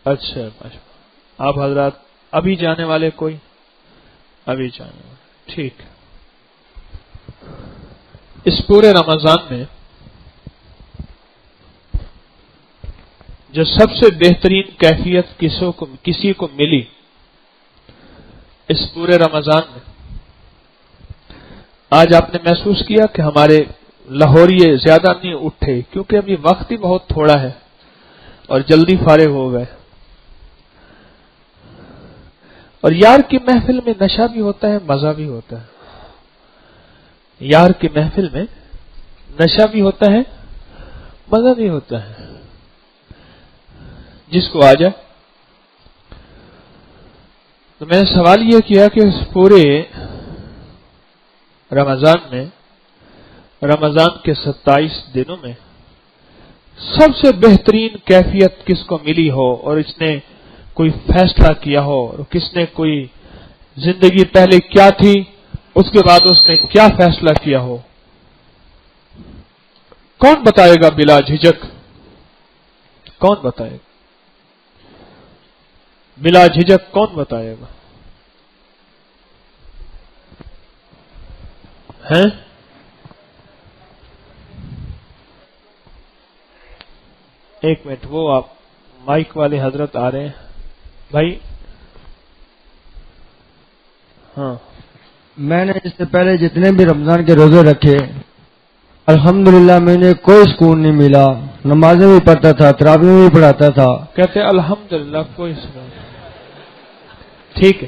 اچھا، آپ حضرات ابھی جانے والے کوئی؟ ابھی جانے والے، ٹھیک۔ اس پورے رمضان میں جو سب سے بہترین کیفیت کسی کو ملی اس پورے رمضان میں، آج آپ نے محسوس کیا کہ ہمارے لاہوریے زیادہ نہیں اٹھے کیونکہ ابھی وقت ہی بہت تھوڑا ہے اور جلدی فارغ ہو گئے، اور یار کی محفل میں نشہ بھی ہوتا ہے، مزہ بھی ہوتا ہے، یار کی محفل میں نشہ بھی ہوتا ہے، مزہ بھی ہوتا ہے، جس کو آ جائے۔ تو میں نے سوال یہ کیا کہ اس پورے رمضان میں، رمضان کے 27 دنوں میں سب سے بہترین کیفیت کس کو ملی ہو، اور اس نے کوئی فیصلہ کیا ہو، اور کس نے کوئی زندگی پہلے کیا تھی اس کے بعد اس نے کیا فیصلہ کیا ہو؟ کون بتائے گا بلا جھجک؟ کون بتائے گا بلا جھجک؟ کون بتائے گا؟ ہیں؟ ایک منٹ، وہ آپ مائک والے حضرت آ رہے ہیں بھائی۔ ہاں، میں نے اس سے پہلے جتنے بھی رمضان کے روزے رکھے، الحمدللہ مجھے کوئی سکون نہیں ملا، نمازیں بھی پڑھتا تھا، تراویح بھی پڑھاتا تھا، کہتے الحمدللہ کوئی سکون۔ ٹھیک ہے،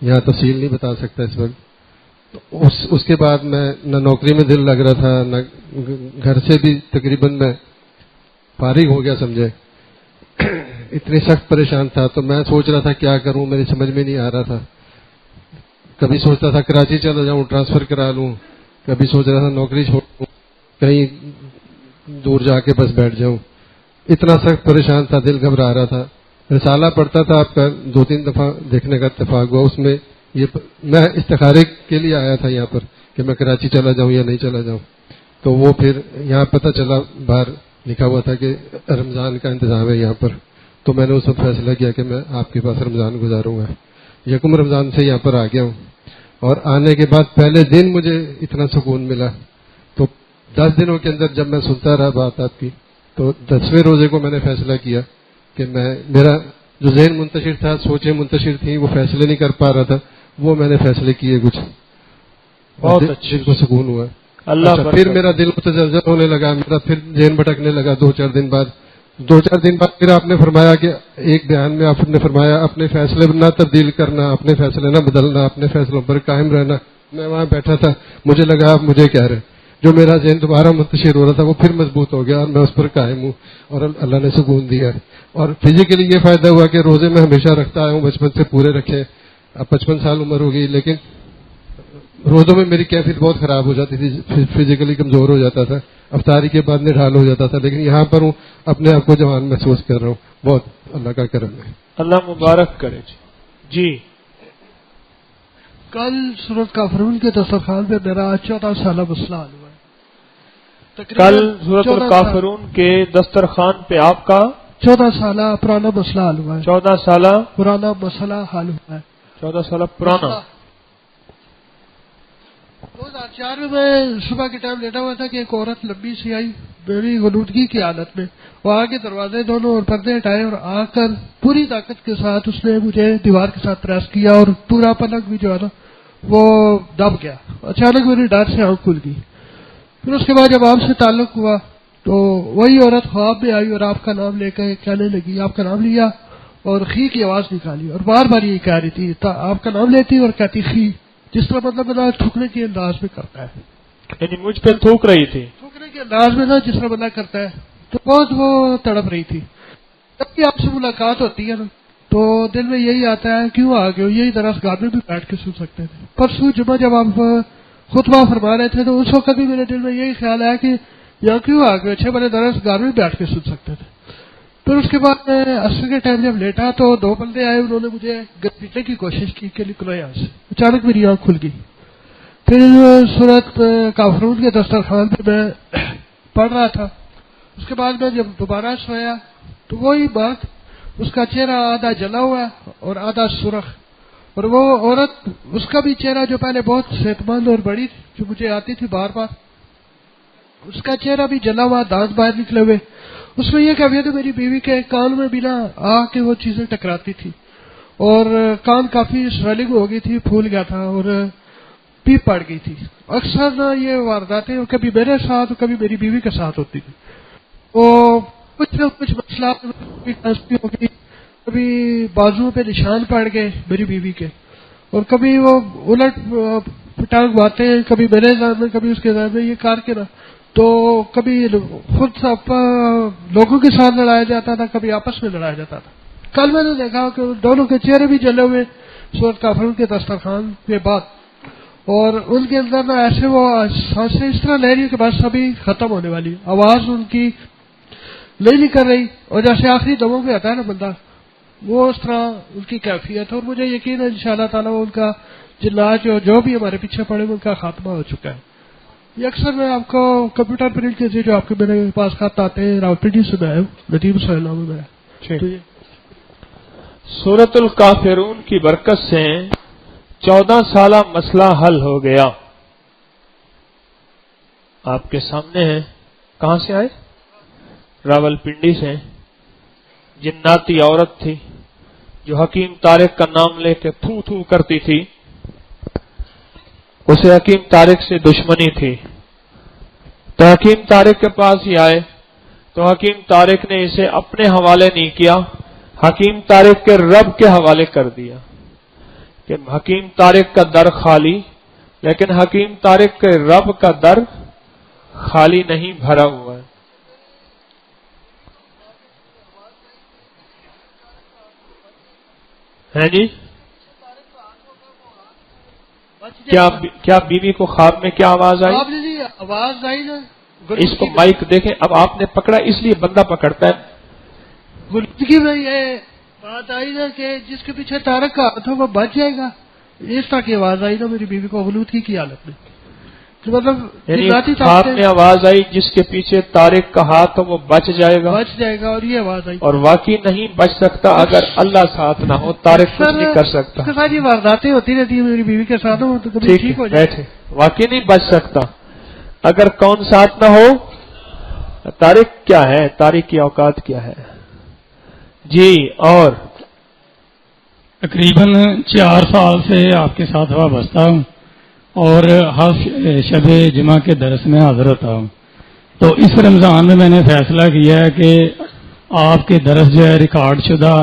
یہاں تفصیل نہیں بتا سکتا اس وقت. اس کے بعد میں نہ نوکری میں دل لگ رہا تھا، نہ گھر سے بھی تقریباً میں فارغ ہو گیا سمجھے. اتنی سخت پریشان تھا تو میں سوچ رہا تھا کیا کروں، میری سمجھ میں نہیں آ رہا تھا. کبھی سوچتا تھا کراچی چلا جاؤں، ٹرانسفر کرا لوں، کبھی سوچ رہا تھا نوکری چھوڑ دوں، کہیں دور جا کے بس بیٹھ جاؤں. اتنا سخت پریشان تھا، دل گھبرا رہا تھا. رسالہ پڑھتا تھا آپ کا، 2-3 دفعہ دیکھنے کا اتفاق ہوا. اس میں میں استخارے کے لیے آیا تھا یہاں پر کہ میں کراچی چلا جاؤں یا نہیں چلا جاؤں. تو وہ پھر یہاں پتہ چلا، باہر لکھا ہوا تھا کہ رمضان کا انتظام ہے یہاں پر. تو میں نے اس وقت فیصلہ کیا کہ میں آپ کے پاس رمضان گزاروں گا. 1 رمضان سے یہاں پر آ گیا ہوں، اور آنے کے بعد پہلے دن مجھے اتنا سکون ملا. تو 10 دنوں کے اندر جب میں سنتا رہا بات آپ کی، تو 10ویں روزے کو میں نے فیصلہ کیا کہ میرا جو ذہن منتشر تھا، سوچیں منتشر تھیں، وہ فیصلے نہیں کر پا رہا تھا، وہ میں نے فیصلے کیے کچھ. بہت اچھا، دل کو سکون ہوا. اللہ پھر میرا دل متزلزل ہونے لگا، میرا پھر ذہن بھٹکنے لگا 2-4 دن بعد. 2-4 دن بعد پھر آپ نے فرمایا کہ ایک بیان میں آپ نے فرمایا اپنے فیصلے نہ تبدیل کرنا، اپنے فیصلے نہ بدلنا، اپنے فیصلوں پر قائم رہنا. میں وہاں بیٹھا تھا، مجھے لگا آپ مجھے کہہ رہے ہیں. جو میرا ذہن دوبارہ منتشر ہو رہا تھا وہ پھر مضبوط ہو گیا، اور میں اس پر قائم ہوں، اور اللہ نے سکون دیا. اور فزیکلی یہ فائدہ ہوا کہ روزے میں ہمیشہ رکھتا آیا ہوں، بچپن سے پورے رکھے. اب 55 سال عمر ہو گئی، لیکن روزوں میں میری کیفیت بہت خراب ہو جاتی تھی، فزیکلی کمزور ہو جاتا تھا، افطاری کے بعد نڈھال ہو جاتا تھا. لیکن یہاں پر ہوں، اپنے آپ کو جوان محسوس کر رہا ہوں. بہت اللہ کا کرم ہے. اللہ مبارک کرے. جی کل سورت کافرون کے دسترخوان پہ میرا 14 سالہ مسئلہ حل ہوا ہے. کل سورت الکافرون کے دسترخوان پہ آپ کا 14 سالہ پرانا مسئلہ حل ہوا ہے. 14 سالہ پرانا مسئلہ حل ہوا ہے. 14 سالہ پرانا. 2004 میں صبح کے ٹائم لیٹا ہوا تھا کہ ایک عورت لمبی سی آئی میری غنودگی کی حالت میں. وہ آگے دروازے دونوں اور پردے ہٹائے، اور آ کر پوری طاقت کے ساتھ اس نے مجھے دیوار کے ساتھ پریس کیا، اور پورا پلنگ بھی جو ہے نا وہ دب گیا. اچانک میری ڈر سے آنکھ کھل گئی. پھر اس کے بعد جب آپ سے تعلق ہوا تو وہی عورت خواب میں آئی اور آپ کا نام لے کے کہنے لگی. آپ کا نام لیا اور خی کی آواز نکالی، اور بار بار یہ کہہ رہی تھی آپ کا نام لیتی اور کہتی خی، جس طرح مطلب بندہ تھوکنے کے انداز میں کرتا ہے. یعنی مجھ پہ تھوک رہی تھی، تھوکنے کے انداز میں نا جس طرح بندہ کرتا ہے. تو بہت وہ تڑپ رہی تھی. جب بھی آپ سے ملاقات ہوتی ہے نا تو دل میں یہی آتا ہے کیوں آ گئے ہو، یہی درس گاہ میں بھی بیٹھ کے سن سکتے تھے. پرسوں جمعہ جب آپ خطبہ فرما رہے تھے تو اس وقت بھی میرے دل میں یہی خیال آیا کہ یہاں کیوں آ گئے، اچھے بڑے درس گاہ میں بیٹھ کے سن سکتے تھے. پھر اس کے بعد میں عصر کے ٹائم جب لیٹا تو 2 بندے آئے، انہوں نے مجھے گھسیٹنے کی کوشش کی کہ نکلو یہاں سے. اچانک میری آنکھ کھل گئی. پھر سورت کافرون کے دسترخوان پہ میں پڑھ رہا تھا. اس کے بعد میں جب دوبارہ سویا تو وہی بات، اس کا چہرہ آدھا جلا ہوا اور آدھا سرخ، اور وہ عورت اس کا بھی چہرہ جو پہلے بہت صحت مند اور بڑی تھی، جو مجھے آتی تھی بار بار، اس کا چہرہ بھی جلا ہوا، دانت باہر نکلے ہوئے. اس میں یہ کیفیت ہے میری بیوی کے کان میں بھی نہ آ کے وہ چیزیں ٹکراتی تھی، اور کان کافی سویلنگ ہو گئی تھی، پھول گیا تھا اور پیپ پڑ گئی تھی. اکثر نہ یہ وارداتیں کبھی میرے ساتھ کبھی میری بیوی کے ساتھ ہوتی تھی. وہ کچھ نہ کچھ مسئلہ ہو گئی، کبھی بازوؤں پہ نشان پڑ گئے میری بیوی کے، اور کبھی وہ الٹ پٹانگ باتیں، کبھی میرے ذہن میں کبھی اس کے ذہن میں، یہ کر کے نا تو کبھی خود لوگوں کے ساتھ لڑایا جاتا تھا، کبھی آپس میں لڑایا جاتا تھا. کل میں نے دیکھا کہ دونوں کے چہرے بھی جلے ہوئے سورت کافرون کے دسترخوان کے بعد، اور ان کے اندر نا ایسے وہ سانسیں اس طرح لے رہی کہ بس ابھی ختم ہونے والی، آواز ان کی نہیں کر رہی، اور جیسے آخری دموں میں آتا ہے نا بندہ، وہ اس طرح ان کی کیفیت. اور مجھے یقین ہے انشاءاللہ تعالیٰ ان کا جنات جو بھی ہمارے پیچھے پڑے ان کا خاتمہ ہو چکا ہے. یہ اکثر میں آپ کو کمپیوٹر پرنٹ کے جو آپ کے میرے پاس خط آتے ہیں راولپنڈی سے میں آیا ہوں، ندیم صلی اللہ میں. سورت الکافرون کی برکت سے 14 سالہ مسئلہ حل ہو گیا. آپ کے سامنے ہے. کہاں سے آئے؟ راولپنڈی سے. جناتی عورت تھی جو حکیم طارق کا نام لے کے تھو تھو کرتی تھی. اسے حکیم طارق سے دشمنی تھی، تو حکیم طارق کے پاس ہی آئے تو حکیم طارق نے اسے اپنے حوالے نہیں کیا، حکیم طارق کے رب کے حوالے کر دیا. کہ حکیم طارق کا در خالی، لیکن حکیم طارق کے رب کا در خالی نہیں، بھرا ہوا ہے۔ ہیں جی؟ کیا بیوی کو خواب میں کیا آواز آئی؟ آواز آئی نا، اس کو مائک دیکھیں، اب آپ نے پکڑا اس لیے بندہ پکڑتا ہے۔ گلدگی میں یہ بات آئی نا کہ جس کے پیچھے طارق کا ہاتھ ہو وہ بچ جائے گا، اس طرح کی آواز آئی نا میری بیوی کو غلوطی کی حالت میں، تو مطلب خواب میں آواز آئی جس کے پیچھے طارق کا ہاتھ ہو وہ بچ جائے گا، اور یہ آواز آئی، اور واقعی نہیں بچ سکتا اگر اللہ ساتھ نہ ہو، طارق کچھ نہیں کر سکتا۔ ساری وارداتیں ہوتی رہتی ہیں میری بیوی کے ساتھ، تو کبھی ٹھیک ہو جائے، بیٹھے، واقعی نہیں بچ سکتا اگر کون ساتھ نہ ہو۔ طارق کیا ہے؟ طارق کی اوقات کیا ہے؟ جی، اور تقریباً 4 سال سے آپ کے ساتھ وابستہ ہوں اور ہر شب جمعہ کے درس میں حاضر ہوتا ہوں، تو اس رمضان میں نے فیصلہ کیا ہے کہ آپ کے درس جو ہے ریکارڈ شدہ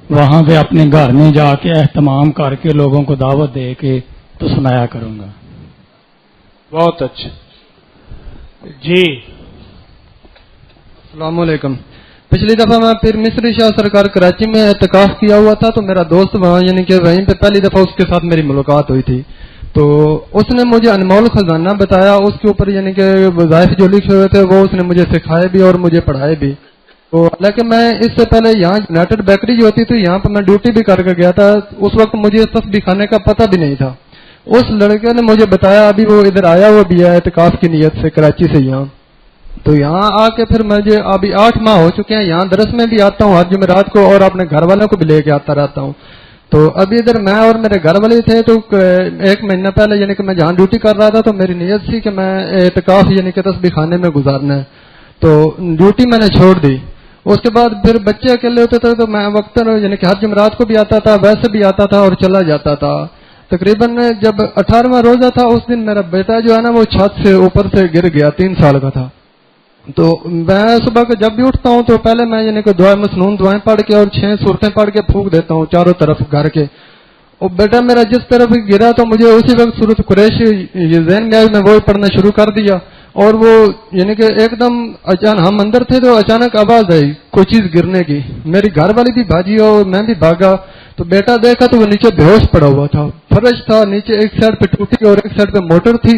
وہاں پہ اپنے گھر میں جا کے اہتمام کر کے لوگوں کو دعوت دے کے تو سنایا کروں گا۔ بہت اچھا جی۔ السلام علیکم۔ پچھلی دفعہ میں پھر مصری شاہ سرکار کراچی میں اعتکاف کیا ہوا تھا، تو میرا دوست وہاں یعنی کہ وہیں پہ پہلی دفعہ اس کے ساتھ میری ملاقات ہوئی تھی، تو اس نے مجھے انمول خزانہ بتایا، اس کے اوپر یعنی کہ وظائف جو لکھے ہوئے تھے وہ اس نے مجھے سکھائے بھی اور مجھے پڑھائے بھی۔ تو حالانکہ میں اس سے پہلے یہاں یونائٹڈ بیکری جو ہوتی تھی یہاں پہ میں ڈیوٹی بھی کر کے گیا تھا، اس وقت مجھے تسبیح خانے کا پتہ بھی نہیں تھا۔ اس لڑکے نے مجھے بتایا، ابھی وہ ادھر آیا ہوا بھی ہے اعتکاف کی نیت سے کراچی سے یہاں، تو یہاں آ کے پھر مجھے ابھی 8 ماہ ہو چکے ہیں، یہاں درس میں بھی آتا ہوں ہر جمعرات کو اور اپنے گھر والوں کو بھی لے کے آتا رہتا ہوں۔ تو ابھی ادھر میں اور میرے گھر والے تھے، تو 1 مہینہ پہلے یعنی کہ میں جہاں ڈیوٹی کر رہا تھا تو میری نیت تھی کہ میں اعتکاف یعنی کہ تسبیح خانے میں گزارنا ہے، تو ڈیوٹی میں نے چھوڑ دی۔ اس کے بعد پھر بچے اکیلے ہوتے تھے تو میں وقتاً یعنی کہ ہر جمعرات کو بھی آتا تھا، ویسے بھی آتا تھا اور چلا جاتا تھا۔ تقریباً جب 18واں روزہ تھا اس دن میرا بیٹا جو ہے نا وہ چھت سے اوپر سے گر گیا، 3 سال کا تھا۔ تو میں صبح کو جب بھی اٹھتا ہوں تو پہلے میں یعنی کہ دعائیں مسنون دعائیں پڑھ کے اور 6 سورتیں پڑھ کے پھونک دیتا ہوں چاروں طرف گھر کے، اور بیٹا میرا جس طرف گرا تو مجھے اسی وقت سورت قریش یہ ذہن میں آئی، میں وہی پڑھنا شروع کر دیا، اور وہ یعنی کہ ایک دم اچانک ہم اندر تھے تو اچانک آواز آئی کوئی چیز گرنے کی، میری گھر والی بھی بھاگی اور میں بھی بھاگا، تو بیٹا دیکھا تو وہ نیچے بے ہوش پڑا ہوا تھا، فرش تھا نیچے، ایک سائڈ پہ ٹوٹی اور ایک سائڈ پہ موٹر تھی،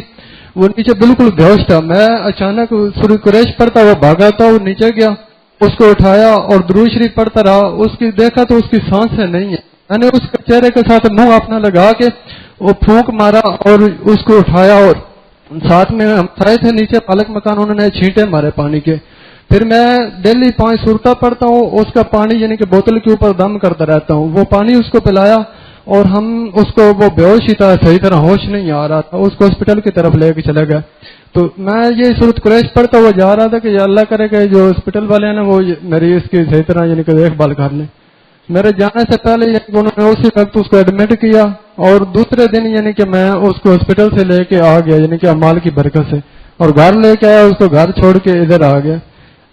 وہ نیچے بالکل بے ہوش تھا۔ میں اچانک سورۃ قریش پڑھتا وہ بھاگا تھا، وہ نیچے گیا، اس کو اٹھایا اور درود شریف پڑھتا رہا، اس کی دیکھا تو اس کی سانسیں نہیں ہیں، میں نے اس کے چہرے کے ساتھ منہ اپنا لگا کے وہ پھونک مارا اور اس کو اٹھایا، اور ساتھ میں ہم کھڑے تھے نیچے پالک مکان، انہوں نے چھینٹے مارے پانی کے۔ پھر میں ڈیلی 5 سورتیں پڑھتا ہوں، اس کا پانی یعنی کہ بوتل کے اوپر دم کرتا رہتا ہوں، وہ پانی اس کو پلایا، اور ہم اس کو وہ بے ہوش ہی تھا، صحیح طرح ہوش نہیں آ رہا تھا، اس کو ہاسپٹل کی طرف لے کے چلے گئے۔ تو میں یہ سورۃ قریش پڑھتا ہوا جا رہا تھا کہ یا اللہ کرے کہ جو ہاسپٹل والے ہیں نا وہ میری اس کی صحیح طرح یعنی کہ دیکھ بھال کر لیں۔ میرے جانے سے پہلے انہوں نے اسی وقت اس کو ایڈمٹ کیا، اور دوسرے دن یعنی کہ میں اس کو ہاسپٹل سے لے کے آ گیا یعنی کہ امال کی برکت سے، اور گھر لے کے آیا، اس کو گھر چھوڑ کے ادھر آ گیا۔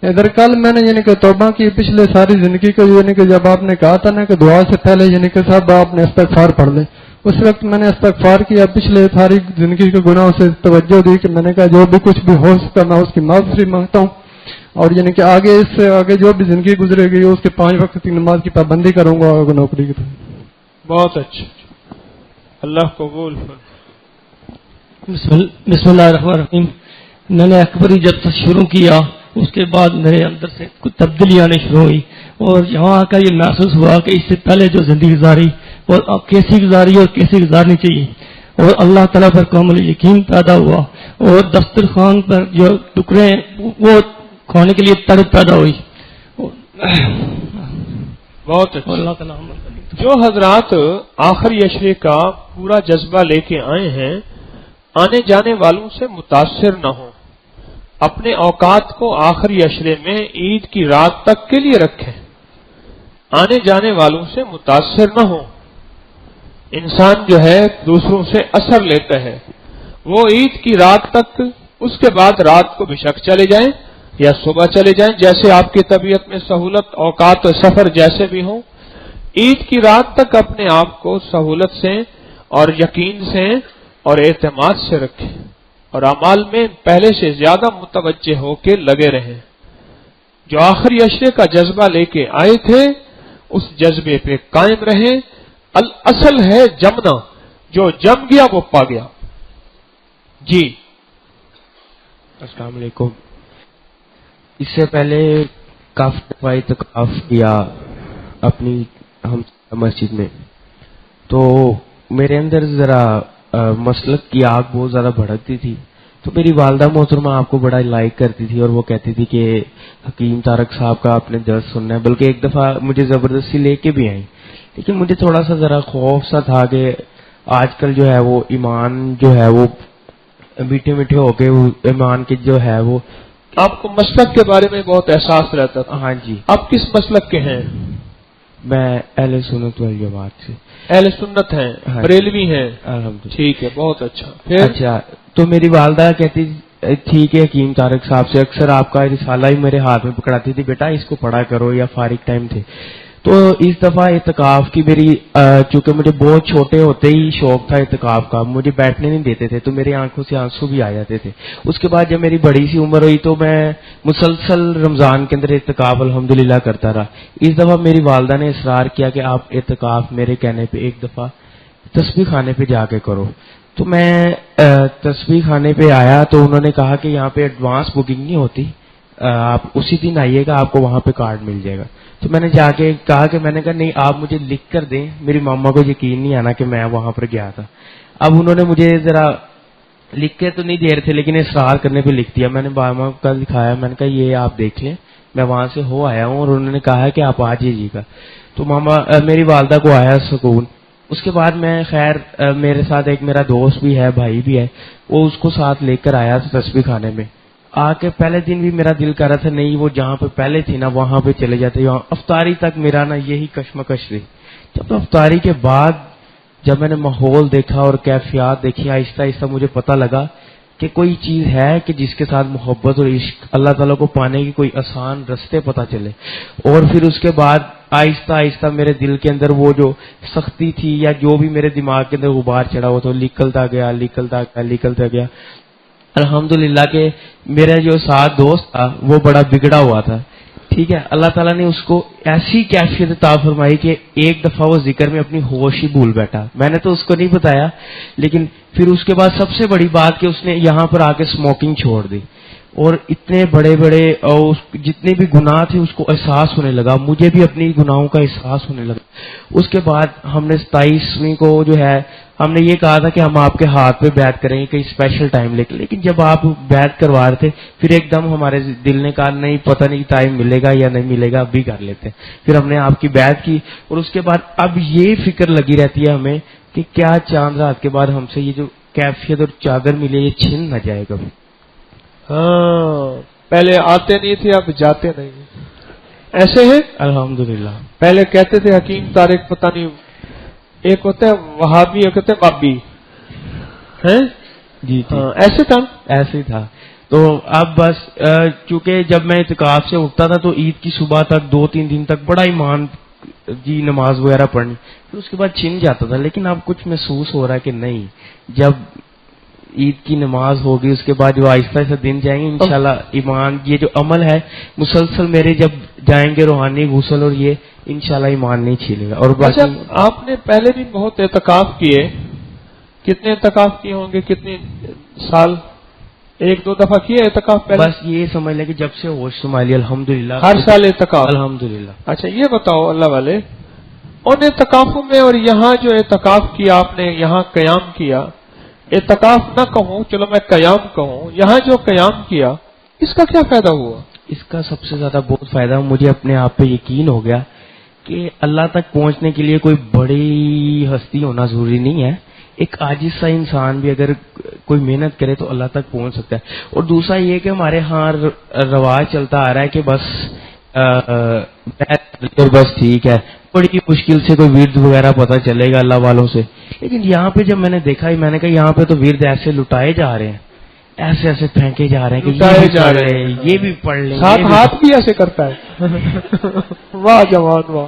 ادھر کل میں نے یعنی کہ توبہ کی پچھلے ساری زندگی کو، یعنی کہ جب آپ نے کہا تھا نا کہ دعا سے پہلے یعنی کہ سب آپ نے استغفار پڑھ لے، اس وقت میں نے استغفار کیا، پچھلے ساری زندگی کے گناہوں سے توجہ دی کہ میں نے کہا جو بھی کچھ بھی ہو سکتا میں اس کی معافی مانگتا ہوں، اور یعنی کہ آگے اس سے آگے جو بھی زندگی گزرے گی اس کے 5 وقت کی نماز کی پابندی کروں گا اور نوکری کی طرف۔ بہت اچھا، اللہ قبول۔ بسم اللہ الرحمن الرحیم۔ میں نے اکبری جب سے شروع کیا اس کے بعد میرے اندر سے کچھ تبدیلی آنے شروع ہوئی، اور یہاں آ کر یہ محسوس ہوا کہ اس سے پہلے جو زندگی گزاری اور اب کیسی گزاری اور کیسی گزارنی چاہیے، اور اللہ تعالیٰ پر کامل یقین پیدا ہوا، اور دسترخوان پر جو ٹکڑے وہ کھانے کے لیے تڑپ پیدا ہوئی۔ بہت اچھا۔ اللہ تعالیٰ جو حضرات آخری عشرے کا پورا جذبہ لے کے آئے ہیں، آنے جانے والوں سے متاثر نہ ہوں، اپنے اوقات کو آخری عشرے میں عید کی رات تک کے لیے رکھیں، آنے جانے والوں سے متاثر نہ ہوں۔ انسان جو ہے دوسروں سے اثر لیتا ہے، وہ عید کی رات تک، اس کے بعد رات کو بشک چلے جائیں یا صبح چلے جائیں، جیسے آپ کی طبیعت میں سہولت، اوقات سفر جیسے بھی ہوں، عید کی رات تک اپنے آپ کو سہولت سے اور یقین سے اور اعتماد سے رکھیں اور اعمال میں پہلے سے زیادہ متوجہ ہو کے لگے رہیں. جو آخری عشرے کا جذبہ لے کے آئے تھے اس جذبے پہ قائم رہیں. الاصل ہے جمنا، جو جم گیا وہ پا گیا. جی السلام علیکم. اس سے پہلے کافی دفعہ اعتکاف کیا اپنی ہم مسجد میں، تو میرے اندر ذرا مسلک کی آگ بہت زیادہ بھڑکتی تھی. تو میری والدہ محترمہ آپ کو بڑا لائک کرتی تھی اور وہ کہتی تھی کہ حکیم طارق صاحب کا آپ نے درس سننا ہے، بلکہ ایک دفعہ مجھے زبردستی لے کے بھی آئی. لیکن مجھے تھوڑا سا ذرا خوف سا تھا کہ آج کل جو ہے وہ ایمان جو ہے وہ میٹھے میٹھے ہو کے ایمان کے جو ہے وہ آپ کو مسلک کے بارے میں بہت احساس رہتا تھا. ہاں جی. آپ کس مسلک کے ہیں؟ میں اہل سنت والجماعت سے. اہل سنت ہیں؟ بریلوی ہیں؟ الحمدللہ. ٹھیک ہے، بہت اچھا. اچھا، تو میری والدہ کہتی تھی کہ حکیم طارق صاحب سے اکثر آپ کا رسالہ ہی میرے ہاتھ میں پکڑاتی تھی، بیٹا اس کو پڑھا کرو، یا فارغ ٹائم تھے. تو اس دفعہ اعتکاف کی میری چونکہ مجھے بہت چھوٹے ہوتے ہی شوق تھا اعتکاف کا، مجھے بیٹھنے نہیں دیتے تھے تو میری آنکھوں سے آنسو بھی آ جاتے تھے. اس کے بعد جب میری بڑی سی عمر ہوئی تو میں مسلسل رمضان کے اندر اعتکاف الحمدللہ کرتا رہا. اس دفعہ میری والدہ نے اصرار کیا کہ آپ اعتکاف میرے کہنے پہ ایک دفعہ تسبیح خانے پہ جا کے کرو. تو میں تسبیح خانے پہ آیا تو انہوں نے کہا کہ یہاں پہ ایڈوانس بکنگ نہیں ہوتی، آپ اسی دن آئیے گا، آپ کو وہاں پہ کارڈ مل جائے گا. تو میں نے جا کے کہا کہ میں نے کہا نہیں آپ مجھے لکھ کر دیں. میری ماما کو یقین نہیں آنا کہ میں وہاں پر گیا تھا. اب انہوں نے مجھے ذرا لکھ کے تو نہیں دے رہے تھے لیکن اصرار کرنے پہ لکھ دیا. میں نے ماما کا دکھایا، میں نے کہا یہ آپ دیکھ لیں، میں وہاں سے ہو آیا ہوں، اور انہوں نے کہا کہ آپ آ جائیے گا. تو میری والدہ کو آیا سکون. اس کے بعد میں خیر میرے ساتھ ایک میرا دوست بھی ہے، بھائی بھی ہے، وہ اس کو ساتھ لے کر آیا تھا تسبیح خانے میں. آ کے پہلے دن بھی میرا دل کر رہا تھا نہیں وہ جہاں پہ پہلے تھی نا وہاں پہ چلے جاتے. وہاں افطاری تک میرا نا یہی کشمکش تھی. جب افطاری کے بعد جب میں نے ماحول دیکھا اور کیفیات دیکھی، آہستہ آہستہ مجھے پتہ لگا کہ کوئی چیز ہے کہ جس کے ساتھ محبت اور عشق اللہ تعالیٰ کو پانے کی کوئی آسان رستے پتہ چلے. اور پھر اس کے بعد آہستہ آہستہ میرے دل کے اندر وہ جو سختی تھی یا جو بھی میرے دماغ کے اندر غبار چڑھا ہوا تو نکلتا گیا. الحمدللہ کہ میرا جو ساتھ دوست تھا وہ بڑا بگڑا ہوا تھا. ٹھیک ہے، اللہ تعالیٰ نے اس کو ایسی کیفیت عطا فرمائی کہ ایک دفعہ وہ ذکر میں اپنی ہوش ہی بھول بیٹھا. میں نے تو اس کو نہیں بتایا، لیکن پھر اس کے بعد سب سے بڑی بات کہ اس نے یہاں پر آ کے اسموکنگ چھوڑ دی. اور اتنے بڑے بڑے جتنے بھی گناہ تھے اس کو احساس ہونے لگا. مجھے بھی اپنی گناہوں کا احساس ہونے لگا. اس کے بعد ہم نے 27ویں کو جو ہے ہم نے یہ کہا تھا کہ ہم آپ کے ہاتھ پہ بیعت کریں گے کئی اسپیشل ٹائم لے کے، لیکن جب آپ بیعت کروا رہے تھے پھر ایک دم ہمارے دل نے کہا نہیں پتہ نہیں ٹائم ملے گا یا نہیں ملے گا، اب بھی کر لیتے. پھر ہم نے آپ کی بیعت کی. اور اس کے بعد اب یہ فکر لگی رہتی ہے ہمیں کہ کیا چاند رات کے بعد ہم سے یہ جو کیفیت اور چادر ملی یہ چھن نہ جائے گا. ہاں، پہلے آتے نہیں تھے اب جاتے نہیں. ایسے ہیں الحمدللہ. پہلے کہتے تھے حکیم طارق پتہ نہیں ایک ہوتا ہے وہابی ایک ہوتا ہے بابی ہیں. جی ایسے تھا. ایسے تھا. تو اب بس چونکہ جب میں اعتکاف سے اٹھتا تھا تو عید کی صبح تک 2-3 دن تک بڑا ایمان جی نماز وغیرہ پڑھنی، پھر اس کے بعد چھن جاتا تھا. لیکن اب کچھ محسوس ہو رہا ہے کہ نہیں، جب عید کی نماز ہوگی اس کے بعد جو آہستہ سے دن جائیں گے انشاءاللہ ایمان یہ جو عمل ہے مسلسل میرے جب جائیں گے روحانی غسل اور یہ انشاءاللہ ایمان نہیں چھیلے گا. اور اچھا آپ نے پہلے بھی بہت اعتکاف کیے، کتنے اعتکاف کیے ہوں گے؟ کتنے سال؟ 1-2 دفعہ کیے اعتکاف پہلے؟ بس یہ سمجھ لیں کہ جب سے ہوش سنبھالی الحمدللہ ہر سال اعتکاف الحمدللہ. اچھا یہ بتاؤ اللہ والے ان اعتکافوں میں اور یہاں جو اعتکاف کیا آپ نے، یہاں قیام کیا، اعتکاف نہ کہوں چلو میں قیام کہوں، یہاں جو قیام کیا اس کا کیا فائدہ ہوا؟ اس کا سب سے زیادہ بہت فائدہ مجھے اپنے آپ پہ یقین ہو گیا کہ اللہ تک پہنچنے کے لیے کوئی بڑی ہستی ہونا ضروری نہیں ہے. ایک عاجز سا انسان بھی اگر کوئی محنت کرے تو اللہ تک پہنچ سکتا ہے. اور دوسرا یہ کہ ہمارے ہاں رواج چلتا آ رہا ہے کہ بس ٹھیک ہے بڑی مشکل سے کوئی ورد وغیرہ پتہ چلے گا اللہ والوں سے. لیکن یہاں پہ جب میں نے دیکھا میں نے کہا یہاں پہ تو ورد ایسے لٹائے جا رہے ہیں، ایسے ایسے پھینکے جا رہے ہیں کہ جا رہے ہیں یہ بھی پڑھ لیں، ساتھ ہاتھ بھی ایسے کرتا ہے. واہ جوان واہ.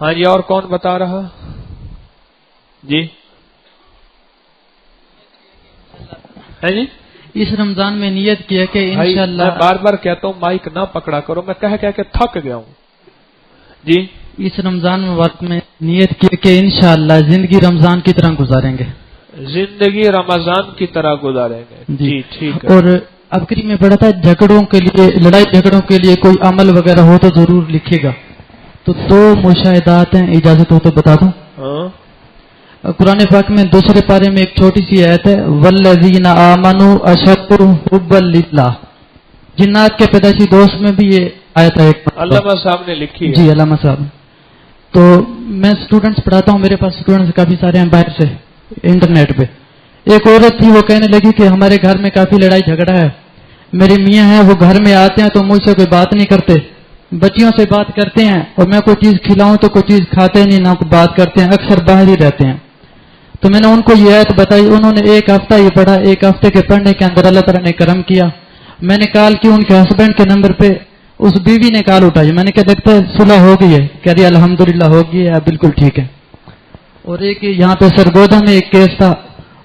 ہاں جی، اور کون بتا رہا؟ جی ہے جی، اس رمضان میں نیت کیا کہ انشاءاللہ، میں بار بار کہتا ہوں مائک نہ پکڑا کرو، میں کہہ کے تھک گیا ہوں. جی، اس رمضان مبارک میں نیت کیا کہ انشاءاللہ زندگی رمضان کی طرح گزاریں گے. زندگی رمضان کی طرح گزاریں گے. جی ٹھیک ہے. اور ابکری میں پڑھا تھا جھگڑوں کے لیے، لڑائی جھگڑوں کے لیے کوئی عمل وغیرہ ہو تو ضرور لکھے گا. تو 2 مشاہدات ہیں، اجازت ہو تو بتا دوں. قرآن پاک میں دوسرے پارے میں ایک چھوٹی سی آیت ہے، والذین آمنوا اشد حبا للہ. جنات کے پیدائشی دوست میں بھی یہ آیت ہے. علامہ صاحب نے لکھی ہے. جی علامہ صاحب. تو میں اسٹوڈنٹس پڑھاتا ہوں، میرے پاس اسٹوڈنٹس کافی سارے ہیں باہر سے انٹرنیٹ پہ. ایک عورت تھی، وہ کہنے لگی کہ ہمارے گھر میں کافی لڑائی جھگڑا ہے. میرے میاں ہیں، وہ گھر میں آتے ہیں تو مجھ سے کوئی بات نہیں کرتے، بچیوں سے بات کرتے ہیں، اور میں کوئی چیز کھلاؤں تو کوئی چیز کھاتے نہیں، نہ بات کرتے ہیں، اکثر باہر ہی رہتے ہیں. تو میں نے ان کو یہ آیت بتائی، انہوں نے ایک ہفتہ یہ پڑھا. ایک ہفتے کے پڑھنے کے اندر اللہ تعالیٰ نے کرم کیا. میں نے کال کی ان کے ہسبینڈ کے نمبر پہ، اس بیوی نے کال اٹھائی. میں نے کہا لگتا ہے صلح ہو گئی ہے، کہہ رہی الحمدللہ ہو گئی ہے، بالکل ٹھیک ہے. اور ایک یہاں پہ سرگودا میں ایک کیس تھا،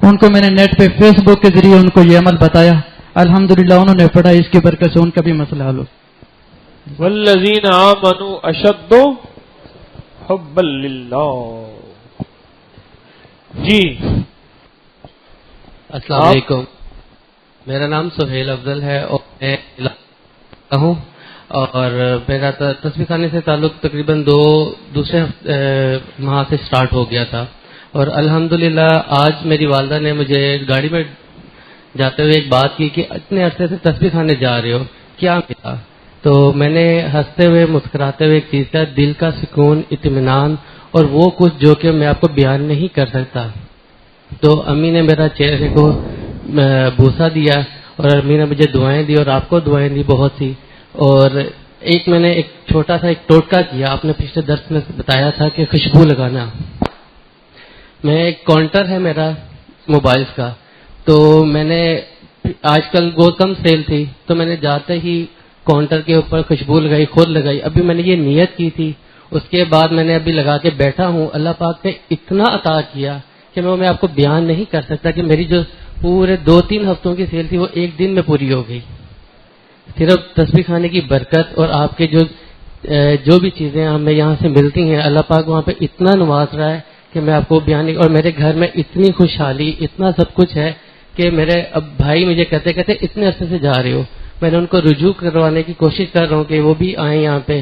ان کو میں نے نیٹ پہ فیس بک کے ذریعے ان کو یہ عمل بتایا، الحمدللہ انہوں نے پڑھا، اس کی برکت سے ان کا بھی مسئلہ حل ہو. والذین آمنوا اشد حبا للہ. جی السلام علیکم، میرا نام سہیل افضل ہے اور میں ہوں، اور میرا تصویر خانے سے تعلق تقریباً دوسرے ماہ سے سٹارٹ ہو گیا تھا. اور الحمدللہ آج میری والدہ نے مجھے گاڑی میں جاتے ہوئے ایک بات کی کہ اتنے عرصے سے تصویر خانے جا رہے ہو، کیا ملا؟ تو میں نے ہنستے ہوئے مسکراتے ہوئے ایک چیز کا، دل کا سکون، اطمینان، اور وہ کچھ جو کہ میں آپ کو بیان نہیں کر سکتا. تو امی نے میرا چہرے کو بوسہ دیا، اور امی نے مجھے دعائیں دی، اور آپ کو دعائیں دی بہت سی. اور میں نے ایک چھوٹا سا ایک ٹوٹکا کیا، آپ نے پچھلے درس میں بتایا تھا کہ خوشبو لگانا. میں ایک کاؤنٹر ہے میرا موبائلز کا، تو میں نے آج کل بہت کم سیل تھی، تو میں نے جاتے ہی کاؤنٹر کے اوپر خوشبو لگائی، خود لگائی. ابھی میں نے یہ نیت کی تھی، اس کے بعد میں نے ابھی لگا کے بیٹھا ہوں. اللہ پاک نے اتنا عطا کیا کہ میں آپ کو بیان نہیں کر سکتا کہ میری جو پورے 2-3 ہفتوں کی سیل تھی وہ ایک دن میں پوری ہو گئی، صرف تصویر خانے کی برکت. اور آپ کے جو بھی چیزیں ہمیں یہاں سے ملتی ہیں، اللہ پاک وہاں پہ اتنا نواز رہا ہے کہ میں آپ کو بیان نہیں. اور میرے گھر میں اتنی خوشحالی، اتنا سب کچھ ہے کہ میرے اب بھائی مجھے کہتے اتنے عرصے سے جا رہے ہو. میں نے ان کو رجوع کروانے کی کوشش کر رہا ہوں کہ وہ بھی آئیں یہاں پہ.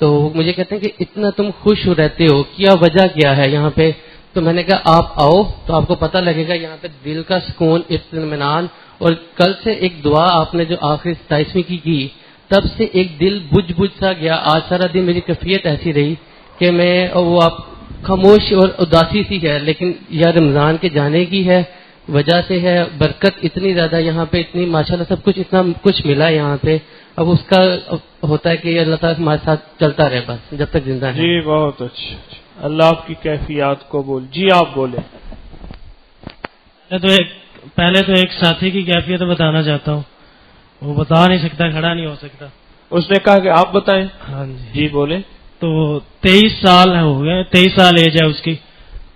تو مجھے کہتے ہیں کہ اتنا تم خوش رہتے ہو، کیا وجہ کیا ہے یہاں پہ؟ تو میں نے کہا آپ آؤ تو آپ کو پتہ لگے گا یہاں پہ دل کا سکون، اطمینان. اور کل سے ایک دعا آپ نے جو آخری 27ویں کی، تب سے ایک دل بجھ سا گیا. آج سارا دن میری کیفیت ایسی رہی کہ میں وہ آپ خاموش اور اداسی سی ہے، لیکن یہ رمضان کے جانے کی ہے وجہ سے ہے. برکت اتنی زیادہ یہاں پہ، اتنی ماشاءاللہ سب کچھ اتنا کچھ ملا یہاں پہ. اب اس کا ہوتا ہے کہ اللہ تعالیٰ ہمارے ساتھ چلتا رہے بس جب تک زندہ ہے. جی بہت اچھا، اللہ آپ کی کیفیات کو بول. جی آپ بولیں. پہلے تو ایک ساتھی کی کیفیت بتانا چاہتا ہوں، وہ بتا نہیں سکتا، کھڑا نہیں ہو سکتا. اس نے کہا کہ آپ بتائیں. ہاں جی بولیں. تو 23 سال ہو گئے، 23 سال ایج ہے اس کی.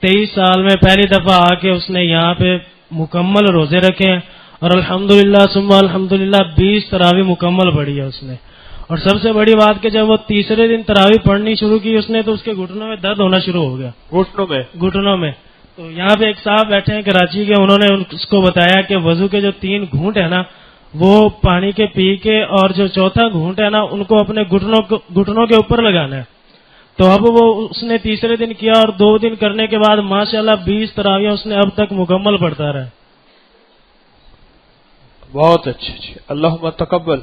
23 سال میں پہلی دفعہ آ کے اس نے یہاں پہ مکمل روزے رکھے ہیں، اور الحمدللہ ثم الحمدللہ 20 تراویح مکمل پڑھی ہے اس نے. اور سب سے بڑی بات کہ جب وہ تیسرے دن تراویح پڑھنی شروع کی اس نے، تو اس کے گھٹنوں میں درد ہونا شروع ہو گیا. گھٹنوں میں. تو یہاں پہ ایک صاحب بیٹھے ہیں کراچی کے، انہوں نے اس کو بتایا کہ وضو کے جو 3 گھونٹ ہے نا، وہ پانی کے پی کے، اور جو چوتھا گھونٹ ہے نا ان کو اپنے گھٹنوں کے اوپر لگانا ہے. تو اب وہ اس نے تیسرے دن کیا، اور 2 دن کرنے کے بعد ماشاءاللہ 20 تراویح اس نے اب تک مکمل پڑھتا رہا. بہت اچھا جی، اللہم تقبل.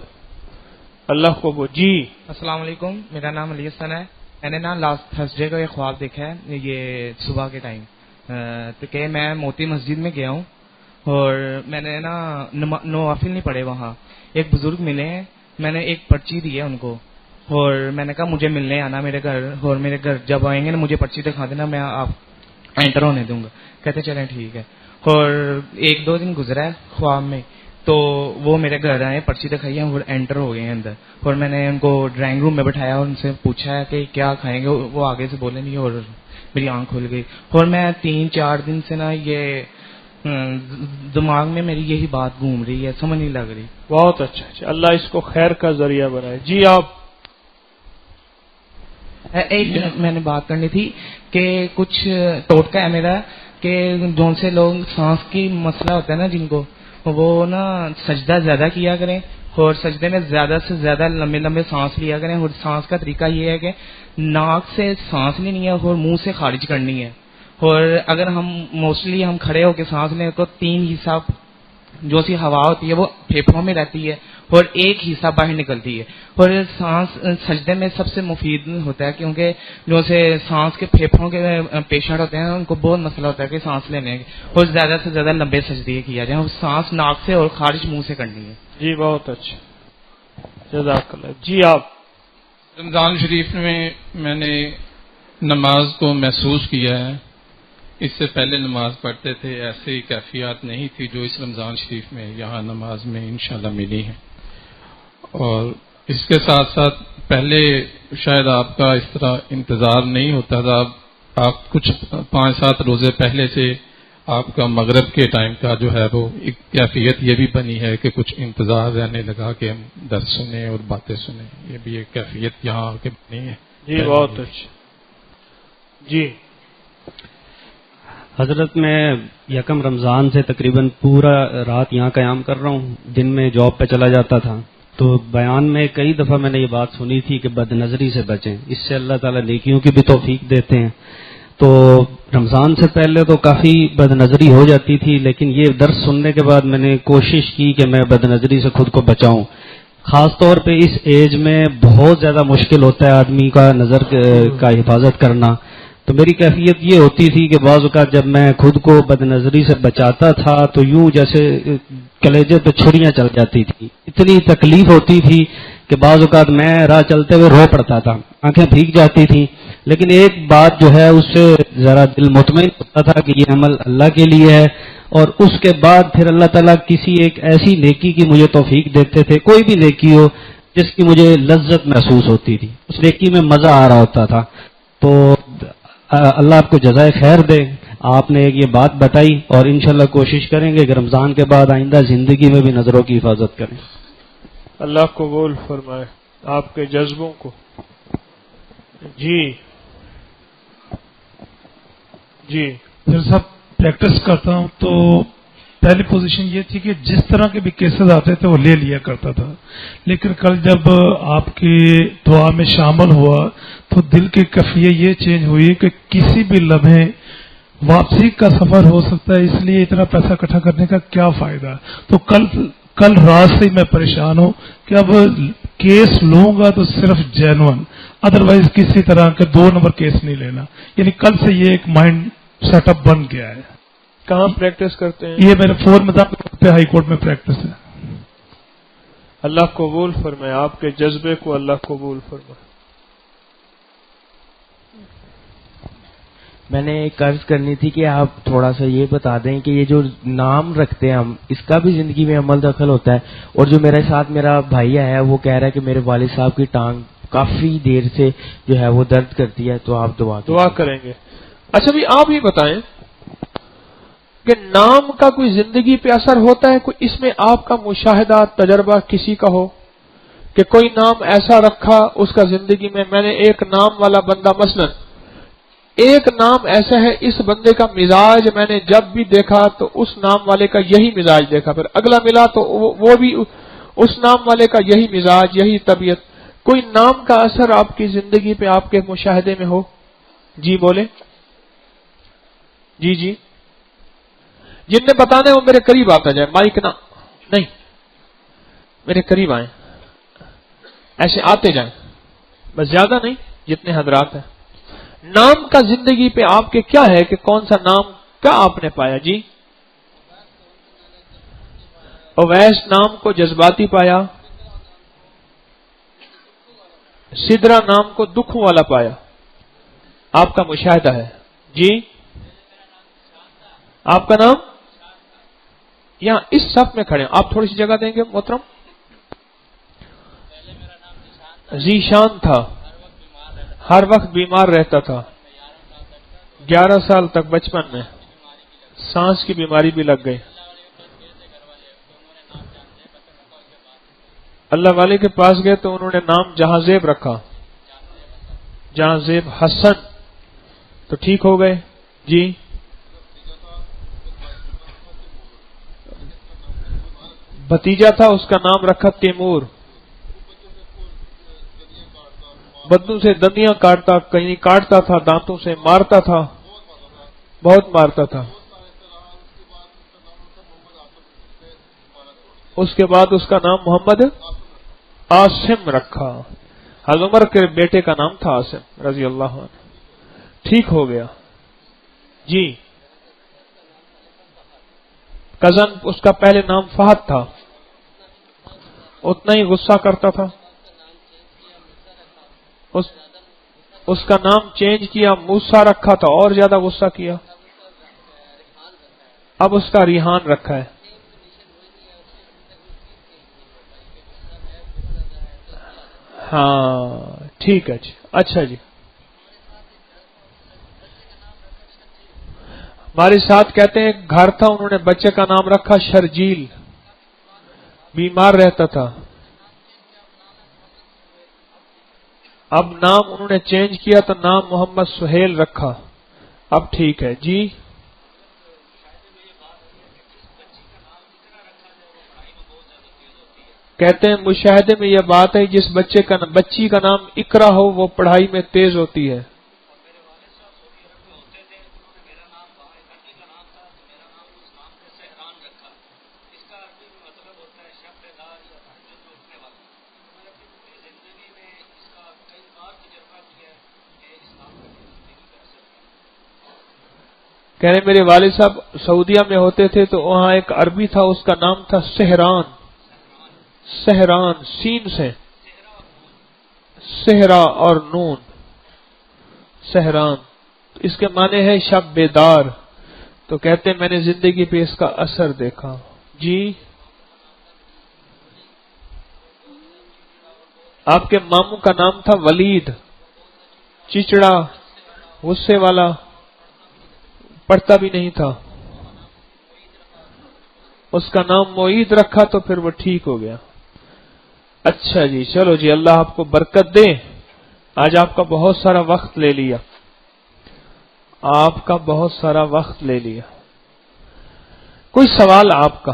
اللہ کو وہ. جی السلام علیکم، میرا نام علی حسن ہے. میں نے نا لاسٹ تھرسڈے کو ایک خواب دیکھا ہے، یہ صبح کے ٹائم، تو کہ میں موتی مسجد میں گیا ہوں، اور میں نے نا نوافل نہیں پڑھے. وہاں ایک بزرگ ملے ہیں، میں نے ایک پرچی دی ہے ان کو، اور میں نے کہا مجھے ملنے آنا میرے گھر، اور میرے گھر جب آئیں گے نا مجھے پرچی دکھا دینا، میں آپ انٹر ہونے دوں گا. کہتے چلیں ٹھیک ہے. اور 1-2 دن گزرا ہے خواب میں، تو وہ میرے گھر آئے, پرچی دکھائی ہے, وہ انٹر ہو گئے ہیں اندر, اور میں نے ان کو ڈرائنگ روم میں بٹھایا اور ان سے پوچھا ہے کہ کیا کھائیں گے, وہ آگے سے بولے نہیں, اور میری آنکھ کھل گئی. اور میں 3-4 دن سے نا یہ دماغ میں میری یہی بات گھوم رہی ہے, سمجھ نہیں لگ رہی. بہت اچھا, اللہ اس کو خیر کا ذریعہ بنائے. جی آپ. ایک میں نے بات کرنی تھی کہ کچھ ٹوٹکا ہے میرا کہ جون سے لوگ سانس کی مسئلہ ہوتا ہے نا جن کو, وہ نا سجدہ زیادہ کیا کریں, اور سجدے میں زیادہ سے زیادہ لمبے لمبے سانس لیا کریں. اور سانس کا طریقہ یہ ہے کہ ناک سے سانس لینی ہے اور منہ سے خارج کرنی ہے. اور اگر ہم موسٹلی ہم کھڑے ہو کے سانس لیں تو 3 حصہ جو سی ہوا ہوتی ہے وہ پھیپھڑوں میں رہتی ہے اور 1 حصہ باہر نکلتی ہے. اور سانس سجدے میں سب سے مفید ہوتا ہے, کیونکہ جو سے سانس کے پھیپھڑوں کے پیشنٹ ہوتے ہیں ان کو بہت مسئلہ ہوتا ہے کہ سانس لینے کے, اور زیادہ سے زیادہ لمبے سجدے کیا جائے, اور سانس ناک سے اور خارج منہ سے کرنی ہے. جی بہت اچھا, جزاک اللہ. جی آپ. رمضان شریف میں نے نماز کو محسوس کیا ہے. اس سے پہلے نماز پڑھتے تھے, ایسی کیفیات نہیں تھی جو اس رمضان شریف میں یہاں نماز میں انشاءاللہ ملی ہے. اور اس کے ساتھ ساتھ پہلے شاید آپ کا اس طرح انتظار نہیں ہوتا تھا, آپ کچھ 5-7 روزے پہلے سے آپ کا مغرب کے ٹائم کا جو ہے وہ ایک کیفیت یہ بھی بنی ہے کہ کچھ انتظار رہنے لگا کہ ہم درس سنیں اور باتیں سنیں. یہ بھی ایک کیفیت یہاں آ کے بنی ہے. جی بہت اچھا. جی حضرت, میں یکم رمضان سے تقریباً پورا رات یہاں قیام کر رہا ہوں, دن میں جاب پہ چلا جاتا تھا. تو بیان میں کئی دفعہ میں نے یہ بات سنی تھی کہ بد نظری سے بچیں, اس سے اللہ تعالیٰ نیکیوں کی بھی توفیق دیتے ہیں. تو رمضان سے پہلے تو کافی بد نظری ہو جاتی تھی, لیکن یہ درس سننے کے بعد میں نے کوشش کی کہ میں بد نظری سے خود کو بچاؤں. خاص طور پہ اس ایج میں بہت زیادہ مشکل ہوتا ہے آدمی کا نظر کا حفاظت کرنا. تو میری کیفیت یہ ہوتی تھی کہ بعض اوقات جب میں خود کو بد نظری سے بچاتا تھا تو یوں جیسے کلیجے پہ چھریاں چل جاتی تھی, اتنی تکلیف ہوتی تھی کہ بعض اوقات میں راہ چلتے ہوئے رو پڑتا تھا, آنکھیں بھیگ جاتی تھیں. لیکن ایک بات جو ہے اس سے ذرا دل مطمئن ہوتا تھا کہ یہ عمل اللہ کے لیے ہے, اور اس کے بعد پھر اللہ تعالیٰ کسی ایک ایسی نیکی کی مجھے توفیق دیتے تھے, کوئی بھی نیکی ہو جس کی مجھے لذت محسوس ہوتی تھی, اس نیکی میں مزہ آ رہا ہوتا تھا. تو اللہ آپ کو جزائے خیر دے, آپ نے ایک یہ بات بتائی, اور انشاءاللہ کوشش کریں گے کہ رمضان کے بعد آئندہ زندگی میں بھی نظروں کی حفاظت کریں. اللہ قبول فرمائے آپ کے جذبوں کو. جی جی میرے ساتھ پریکٹس کرتا ہوں تو پہلی پوزیشن یہ تھی کہ جس طرح کے بھی کیسز آتے تھے وہ لے لیا کرتا تھا, لیکن کل جب آپ کی دعا میں شامل ہوا تو دل کی کیفیت یہ چینج ہوئی کہ کسی بھی لمحے واپسی کا سفر ہو سکتا ہے, اس لیے اتنا پیسہ اکٹھا کرنے کا کیا فائدہ. تو کل رات سے میں پریشان ہوں کہ اب کیس لوں گا تو صرف جینون, ادروائز کسی طرح کے 2 نمبر کیس نہیں لینا. یعنی کل سے یہ ایک مائنڈ سیٹ اپ بن گیا ہے. کہاں پریکٹس کرتے ہیں؟ یہ میرے 4 مدام پہ ہائی کورٹ میں پریکٹس ہے. اللہ قبول فرمائے آپ کے جذبے کو, اللہ قبول فرمائے. میں نے ایک عرض کرنی تھی کہ آپ تھوڑا سا یہ بتا دیں کہ یہ جو نام رکھتے ہیں ہم, اس کا بھی زندگی میں عمل دخل ہوتا ہے. اور جو میرے ساتھ میرا بھائی ہے وہ کہہ رہا ہے کہ میرے والد صاحب کی ٹانگ کافی دیر سے جو ہے وہ درد کرتی ہے, تو آپ دعا کریں گے. اچھا بھی آپ ہی بتائیں کہ نام کا کوئی زندگی پہ اثر ہوتا ہے, کوئی اس میں آپ کا مشاہدہ تجربہ کسی کا ہو کہ کوئی نام ایسا رکھا اس کا زندگی میں نے ایک نام والا بندہ, مثلا ایک نام ایسا ہے, اس بندے کا مزاج میں نے جب بھی دیکھا تو اس نام والے کا یہی مزاج دیکھا, پھر اگلا ملا تو وہ بھی اس نام والے کا یہی مزاج, یہی طبیعت. کوئی نام کا اثر آپ کی زندگی پہ آپ کے مشاہدے میں ہو؟ جی بولے. جی جی جن نے بتانا ہے وہ میرے قریب آتا جائے, مائک نہ نہیں, میرے قریب آئیں, ایسے آتے جائیں, بس زیادہ نہیں, جتنے حضرات ہیں. نام کا زندگی پہ آپ کے کیا ہے کہ کون سا نام کیا آپ نے پایا؟ جی اویس نام کو جذباتی پایا, سدرا نام کو دکھوں والا پایا, آپ کا مشاہدہ ہے. جی آپ کا نام یہاں اس صف میں کھڑے ہیں. آپ تھوڑی سی جگہ دیں گے محترم؟ ذیشان تھا, ہر وقت بیمار رہتا تھا, 11 سال تک بچپن میں سانس کی بیماری بھی لگ گئی. اللہ والے کے پاس گئے تو انہوں نے نام جہاں-زیب رکھا, جہاں-زیب حسن, تو ٹھیک ہو گئے. جی بھتیجا تھا, اس کا نام رکھا تیمور. بدنوں سے دندیاں کاٹتا, کہیں کاٹتا تھا, دانتوں سے مارتا تھا, بہت مارتا تھا. اس کے بعد اس کا نام محمد عاصم رکھا. حضرت عمر کے بیٹے کا نام تھا عاصم رضی اللہ عنہ. ٹھیک ہو گیا. جی کزن, اس کا پہلے نام فہد تھا, اتنا ہی غصہ کرتا تھا. اس کا نام چینج کیا, موسیٰ رکھا تھا, اور زیادہ غصہ کیا. اب اس کا ریحان رکھا ہے. ہاں ٹھیک ہے جی. اچھا جی, ہمارے ساتھ کہتے ہیں گھر تھا, انہوں نے بچے کا نام رکھا شرجیل, بیمار رہتا تھا. اب نام انہوں نے چینج کیا تو نام محمد سہیل رکھا. اب ٹھیک ہے. جی کہتے ہیں مشاہدے میں یہ بات ہے, جس بچی کا نام اقرا ہو وہ پڑھائی میں تیز ہوتی ہے. کہہ رہے میرے والد صاحب سعودیہ میں ہوتے تھے تو وہاں ایک عربی تھا, اس کا نام تھا سہران. سہران سین سے, صحرا اور نون, سہران. اس کے معنی ہے شب بیدار. تو کہتے ہیں میں نے زندگی پہ اس کا اثر دیکھا. جی آپ کے ماموں کا نام تھا ولید, چچڑا, غصے والا, پڑھتا بھی نہیں تھا. اس کا نام معید رکھا تو پھر وہ ٹھیک ہو گیا. اچھا جی چلو جی, اللہ آپ کو برکت دے. آج آپ کا بہت سارا وقت لے لیا, آپ کا بہت سارا وقت لے لیا. کوئی سوال آپ کا؟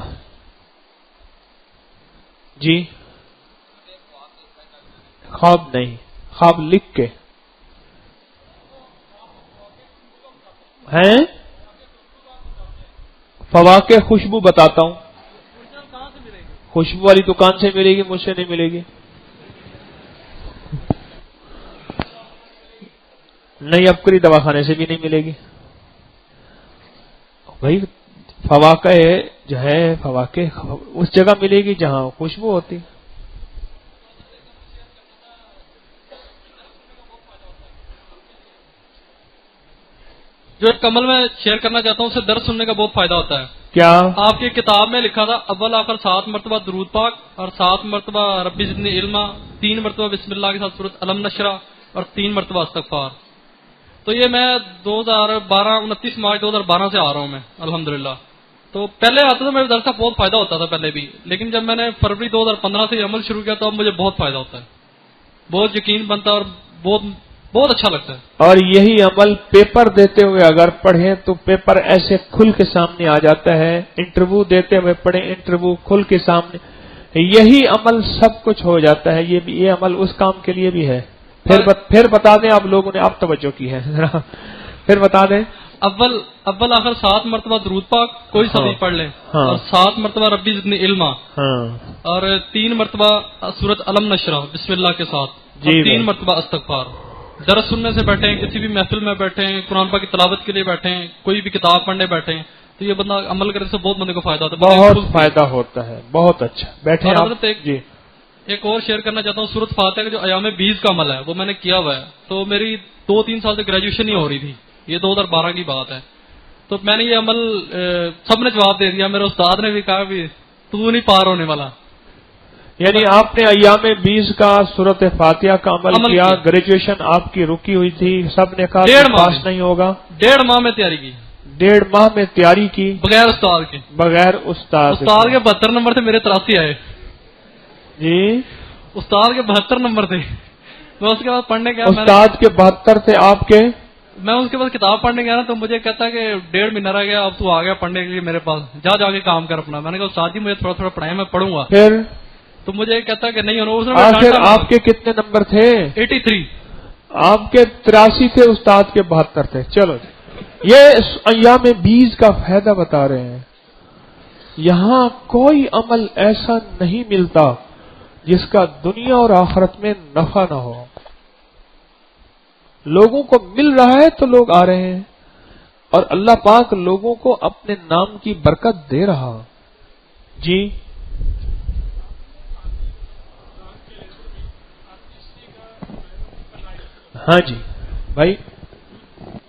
جی خواب نہیں, خواب لکھ کے ہیں. فواکہ خوشبو بتاتا ہوں, خوشبو والی دکان سے ملے گی, مجھ سے نہیں ملے گی. نہیں عبقری دواخانے سے بھی نہیں ملے گی بھائی. فواکہ جو ہے, فواکہ اس جگہ ملے گی جہاں خوشبو ہوتی. جو ایک عمل میں شیئر کرنا چاہتا ہوں, اسے درس سننے کا بہت فائدہ ہوتا ہے. کیا آپ کی کتاب میں لکھا تھا اول آخر 7 مرتبہ درود پاک اور 7 مرتبہ ربی زدنی علما, 3 مرتبہ بسم اللہ کے ساتھ سورۃ علم نشرہ اور 3 مرتبہ استغفار. تو یہ میں 29 مارچ 2012 سے آ رہا ہوں میں الحمدللہ. تو پہلے آتا تھا میرے درس کا بہت فائدہ ہوتا تھا پہلے بھی, لیکن جب میں نے فروری 2015 سے یہ عمل شروع کیا تو اب مجھے بہت فائدہ ہوتا ہے, بہت یقین بنتا ہے اور بہت اچھا لگتا ہے. اور یہی عمل پیپر دیتے ہوئے اگر پڑھیں تو پیپر ایسے کھل کے سامنے آ جاتا ہے. انٹرویو دیتے ہوئے پڑھیں, انٹرویو کھل کے سامنے, یہی عمل سب کچھ ہو جاتا ہے. یہ عمل اس کام کے لیے بھی ہے. پھر بتا دیں آپ لوگوں نے اب توجہ کی ہے, پھر بتا دیں. اول آخر 7 مرتبہ درود پاک کوئی سبھی پڑھ لیں, اور 7 مرتبہ ربی زدنی علما, اور 3 مرتبہ سورۃ علم نشرہ بسم اللہ کے ساتھ, اور 3 مرتبہ استغفار. درس سننے سے بیٹھے ہیں, کسی بھی محفل میں بیٹھے ہیں, قرآن پاک کی تلاوت کے لیے بیٹھے ہیں, کوئی بھی کتاب پڑھنے بیٹھے ہیں, تو یہ بندہ عمل کرنے سے بہت بندے کو فائدہ ہوتا ہے. بہت فائدہ ہوتا ہے, بہت اچھا. بیٹھے جی. ایک اور شیئر کرنا چاہتا ہوں, سورۃ فاتحہ کا جو ایام 20 کا عمل ہے وہ میں نے کیا ہوا ہے. تو میری 2-3 سال سے گریجویشن ہی ہو رہی تھی, یہ 2012 کی بات ہے. تو میں نے یہ عمل سب نے جواب دے دیا, میرے استاد نے بھی کہا بھی تو نہیں پار ہونے والا. یعنی آپ نے ایام 20 کا سورت فاتحہ کا عمل کیا, گریجویشن آپ کی رکی ہوئی تھی, سب نے کہا پاس نہیں ہوگا. 1.5 ماہ میں تیاری کی. 1.5 ماہ میں تیاری کی بغیر استاد کے. بغیر استاد کے 72 نمبر تھے, میرے 83 آئے. جی استاد کے 72 نمبر تھے. میں اس کے بعد پڑھنے گیا. استاد کے 72 تھے آپ کے. میں اس کے بعد کتاب پڑھنے گیا نا, تو مجھے کہتا کہ 1.5 مہینہ رہ گیا, اب تو آ گیا پڑھنے کے لیے میرے پاس, جا کے کام کر اپنا. میں نے کہا استاد جی مجھے تھوڑا تھوڑا پڑھائیں, میں پڑھوں گا. پھر تو مجھے کہتا کہ نہیں ہونا. آخر آپ کے کتنے نمبر تھے؟ 83. آپ کے 83 تھے, استاد کے 72 تھے. چلو یہ ایام 20 کا فائدہ بتا رہے ہیں. یہاں کوئی عمل ایسا نہیں ملتا جس کا دنیا اور آخرت میں نفع نہ ہو. لوگوں کو مل رہا ہے تو لوگ آ رہے ہیں, اور اللہ پاک لوگوں کو اپنے نام کی برکت دے رہا. جی ہاں جی بھائی,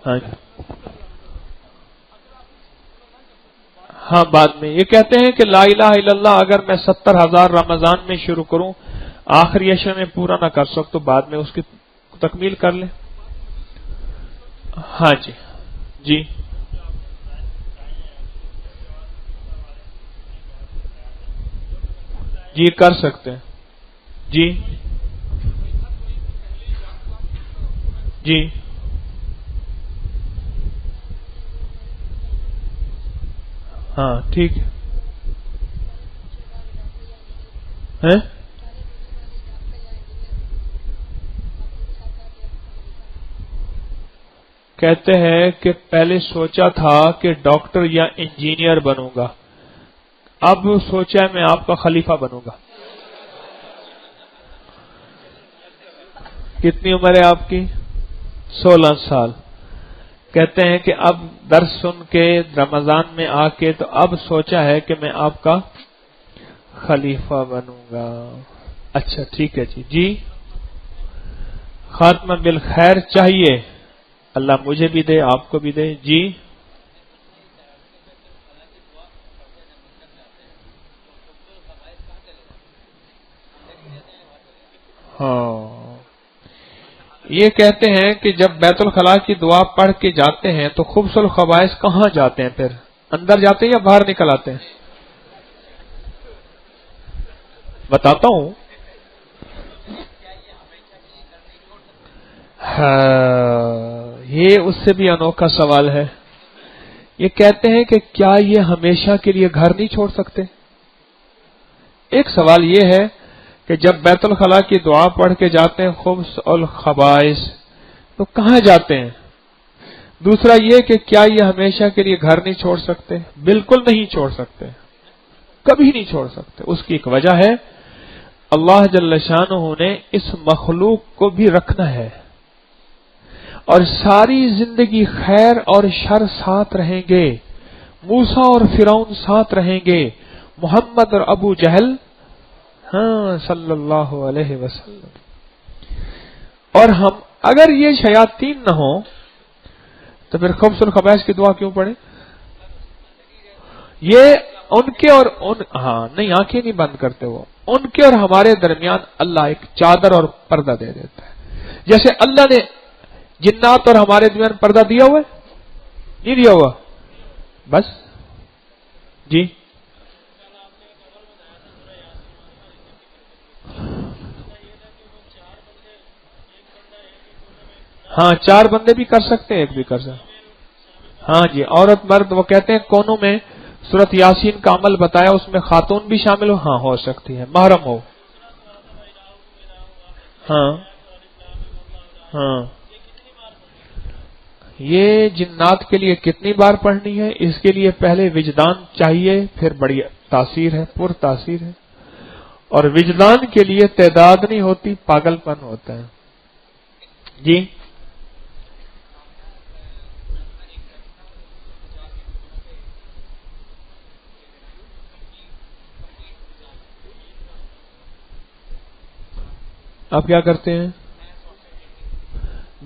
ہاں جی ہاں بعد میں یہ کہتے ہیں کہ لا الہ الا اللہ اگر میں 70,000 رمضان میں شروع کروں, آخری عشر میں پورا نہ کر سکوں تو بعد میں اس کی تکمیل کر لیں. ہاں جی جی جی کر سکتے ہیں. جی جی ہاں ٹھیک ہے. کہتے ہیں کہ پہلے سوچا تھا کہ ڈاکٹر یا انجینئر بنوں گا, اب سوچا ہے میں آپ کا خلیفہ بنوں گا. کتنی عمر ہے آپ کی؟ 16 سال. کہتے ہیں کہ اب درس سن کے رمضان میں آ کے تو اب سوچا ہے کہ میں آپ کا خلیفہ بنوں گا. اچھا ٹھیک ہے جی. جی خاتمہ بالخیر چاہیے, اللہ مجھے بھی دے آپ کو بھی دے. جی ہاں یہ کہتے ہیں کہ جب بیت الخلاء کی دعا پڑھ کے جاتے ہیں تو خبث الخبائث کہاں جاتے ہیں؟ پھر اندر جاتے ہیں یا باہر نکل آتے ہیں؟ بتاتا ہوں. یہ اس سے بھی انوکھا سوال ہے. یہ کہتے ہیں کہ کیا یہ ہمیشہ کے لیے گھر نہیں چھوڑ سکتے؟ ایک سوال یہ ہے کہ جب بیت الخلاء کی دعا پڑھ کے جاتے ہیں خبث الخبائث تو کہاں جاتے ہیں؟ دوسرا یہ کہ کیا یہ ہمیشہ کے لیے گھر نہیں چھوڑ سکتے؟ بالکل نہیں چھوڑ سکتے, کبھی نہیں چھوڑ سکتے. اس کی ایک وجہ ہے, اللہ جل شانہ نے اس مخلوق کو بھی رکھنا ہے, اور ساری زندگی خیر اور شر ساتھ رہیں گے. موسیٰ اور فرعون ساتھ رہیں گے, محمد اور ابو جہل ہاں صلی اللہ علیہ وسلم. اور ہم اگر یہ شیاطین نہ ہوں تو پھر خبث الخبائث کی دعا کیوں پڑھیں؟ یہ ان کے اور ہاں نہیں آنکھیں نہیں بند کرتے, وہ ان کے اور ہمارے درمیان اللہ ایک چادر اور پردہ دے دیتا ہے. جیسے اللہ نے جنات اور ہمارے درمیان پردہ دیا ہوا ہے, نہیں دیا ہوا؟ بس جی ہاں 4 بندے بھی کر سکتے ہیں, ایک بھی کر سکتے. ہاں جی عورت مرد, وہ کہتے ہیں کونوں میں سورت یاسین کا عمل بتایا, اس میں خاتون بھی شامل ہو. ہاں ہو سکتی ہے, محرم ہو. ہاں ہاں یہ جنات کے لیے کتنی بار پڑھنی ہے؟ اس کے لیے پہلے وجدان چاہیے, پھر بڑی تاثیر ہے, پر تاثیر ہے. اور وجدان کے لیے تعداد نہیں ہوتی, پاگل پن ہوتا ہے. جی آپ کیا کرتے ہیں؟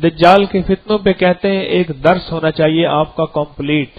دجال کے فتنوں پہ کہتے ہیں ایک درس ہونا چاہیے آپ کا کمپلیٹ,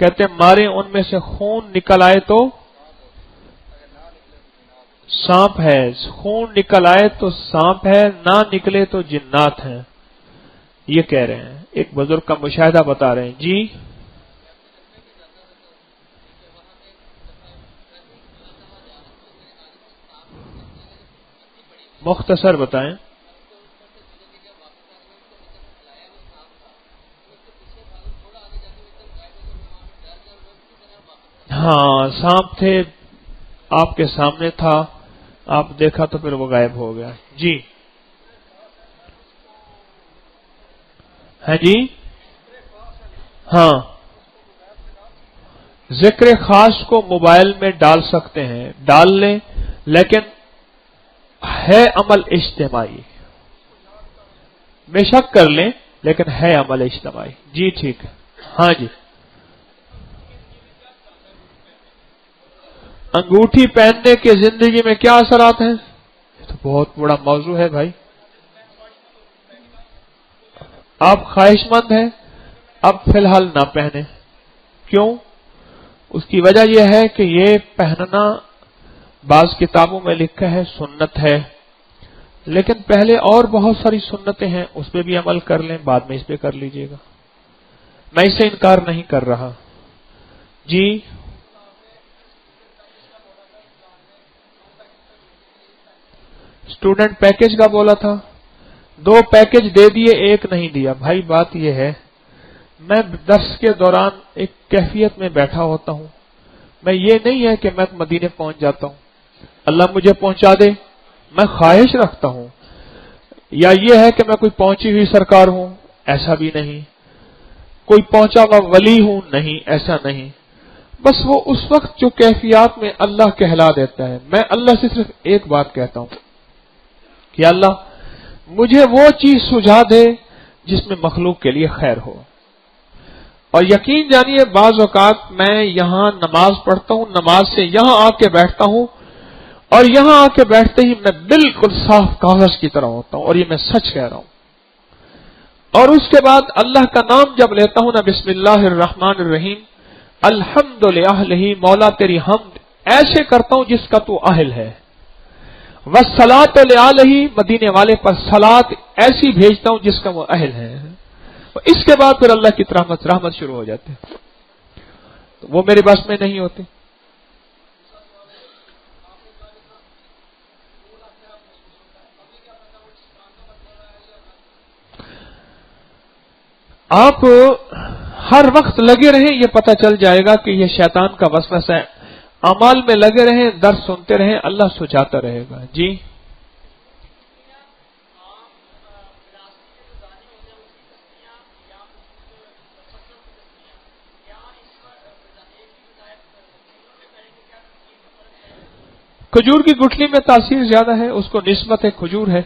کہتے ہیں مارے ان میں سے خون نکل آئے تو سانپ ہے، خون نکل آئے تو سانپ ہے، نہ نکلے تو جنات ہیں، یہ کہہ رہے ہیں، ایک بزرگ کا مشاہدہ بتا رہے ہیں۔ جی مختصر بتائیں۔ ہاں سانپ تھے، آپ کے سامنے تھا، آپ دیکھا تو پھر وہ غائب ہو گیا۔ جی ہے جی ہاں، ذکر خاص کو موبائل میں ڈال سکتے ہیں، ڈال لیں، لیکن ہے عمل اجتماعی، بے شک کر لیں لیکن ہے عمل اجتماعی۔ جی ٹھیک ہے، ہاں جی۔ انگوٹھی پہننے کے زندگی میں کیا اثرات ہیں؟ یہ تو بہت بڑا موضوع ہے بھائی۔ آپ خواہش مند ہیں، اب فی الحال نہ پہنیں۔ کیوں؟ اس کی وجہ یہ ہے کہ یہ پہننا بعض کتابوں میں لکھا ہے سنت ہے، لیکن پہلے اور بہت ساری سنتیں ہیں، اس پہ بھی عمل کر لیں، بعد میں اس پہ کر لیجئے گا، میں اس سے انکار نہیں کر رہا۔ جی اسٹوڈنٹ پیکج کا بولا تھا، 2 پیکج دے دیے، 1 نہیں دیا۔ بھائی بات یہ ہے، میں درس کے دوران ایک کیفیت میں بیٹھا ہوتا ہوں، میں یہ نہیں ہے کہ میں مدینے پہنچ جاتا ہوں، اللہ مجھے پہنچا دے، میں خواہش رکھتا ہوں، یا یہ ہے کہ میں کوئی پہنچی ہوئی سرکار ہوں، ایسا بھی نہیں، کوئی پہنچا ہوا ولی ہوں، نہیں، ایسا نہیں، بس وہ اس وقت جو کیفیات میں اللہ کہلا دیتا ہے، میں اللہ سے صرف ایک بات کہتا ہوں کہ اللہ مجھے وہ چیز سجھا دے جس میں مخلوق کے لیے خیر ہو۔ اور یقین جانیے بعض اوقات میں یہاں نماز پڑھتا ہوں، نماز سے یہاں آ کے بیٹھتا ہوں، اور یہاں آ کے بیٹھتے ہی میں بالکل صاف کاغذ کی طرح ہوتا ہوں، اور یہ میں سچ کہہ رہا ہوں۔ اور اس کے بعد اللہ کا نام جب لیتا ہوں نا، بسم اللہ الرحمن الرحیم، الحمد للہ، مولا تیری حمد ایسے کرتا ہوں جس کا تو اہل ہے، والصلاۃ علیہ، مدینے والے پر صلاۃ ایسی بھیجتا ہوں جس کا وہ اہل ہے، اس کے بعد پھر اللہ کی رحمت شروع ہو جاتے ہیں، تو وہ میرے بس میں نہیں ہوتے۔ آپ ہر وقت لگے رہیں، یہ پتہ چل جائے گا کہ یہ شیطان کا وسوسہ ہے، اعمال میں لگے رہیں، درس سنتے رہیں، اللہ سجاتا رہے گا۔ جی کھجور کی گٹھلی میں تاثیر زیادہ ہے، اس کو نسبت کھجور ہے،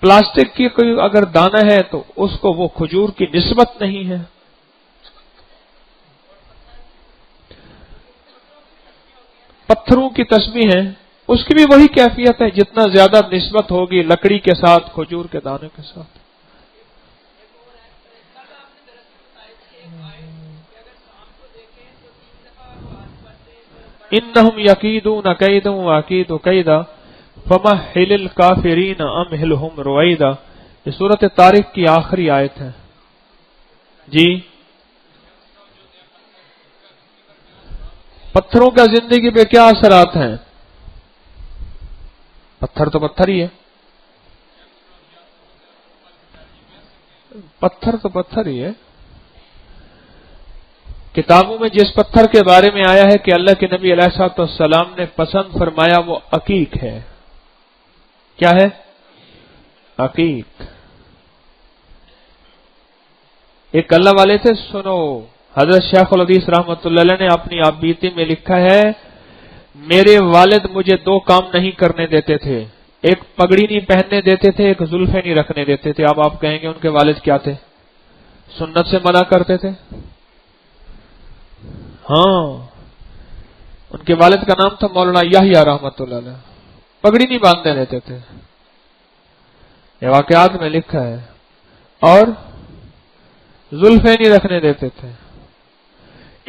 پلاسٹک کی کوئی اگر دانہ ہے تو اس کو وہ کھجور کی نسبت نہیں ہے۔ پتھروں کی تسبیح ہے، اس کی بھی وہی کیفیت ہے، جتنا زیادہ نسبت ہوگی لکڑی کے ساتھ، کھجور کے دانے کے ساتھ۔ انہم یکیدون کیدا واکید کیدا فمہل الکافرین امہلہم رویدا، یہ سورۃ طارق کی آخری آیت ہے۔ جی پتھروں کا زندگی پہ کیا اثرات ہیں؟ پتھر تو پتھر ہی ہے، پتھر تو پتھر ہی ہے۔ کتابوں میں جس پتھر کے بارے میں آیا ہے کہ اللہ کے نبی علیہ الصلوۃ والسلام نے پسند فرمایا وہ عقیق ہے۔ کیا ہے؟ عقیق۔ ایک اللہ والے تھے، سنو، حضرت شیخ الحدیث رحمۃ اللہ علیہ نے اپنی آبیتی میں لکھا ہے، میرے والد مجھے 2 کام نہیں کرنے دیتے تھے، ایک پگڑی نہیں پہننے دیتے تھے، ایک زلفیں نہیں رکھنے دیتے تھے۔ اب آپ کہیں گے ان کے والد کیا تھے؟ سنت سے منع کرتے تھے؟ ہاں، ان کے والد کا نام تھا مولانا یحییٰ رحمۃ اللہ علیہ، پگڑی نہیں باندھنے دیتے تھے، یہ واقعات میں لکھا ہے، اور زلفیں نہیں رکھنے دیتے تھے۔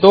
2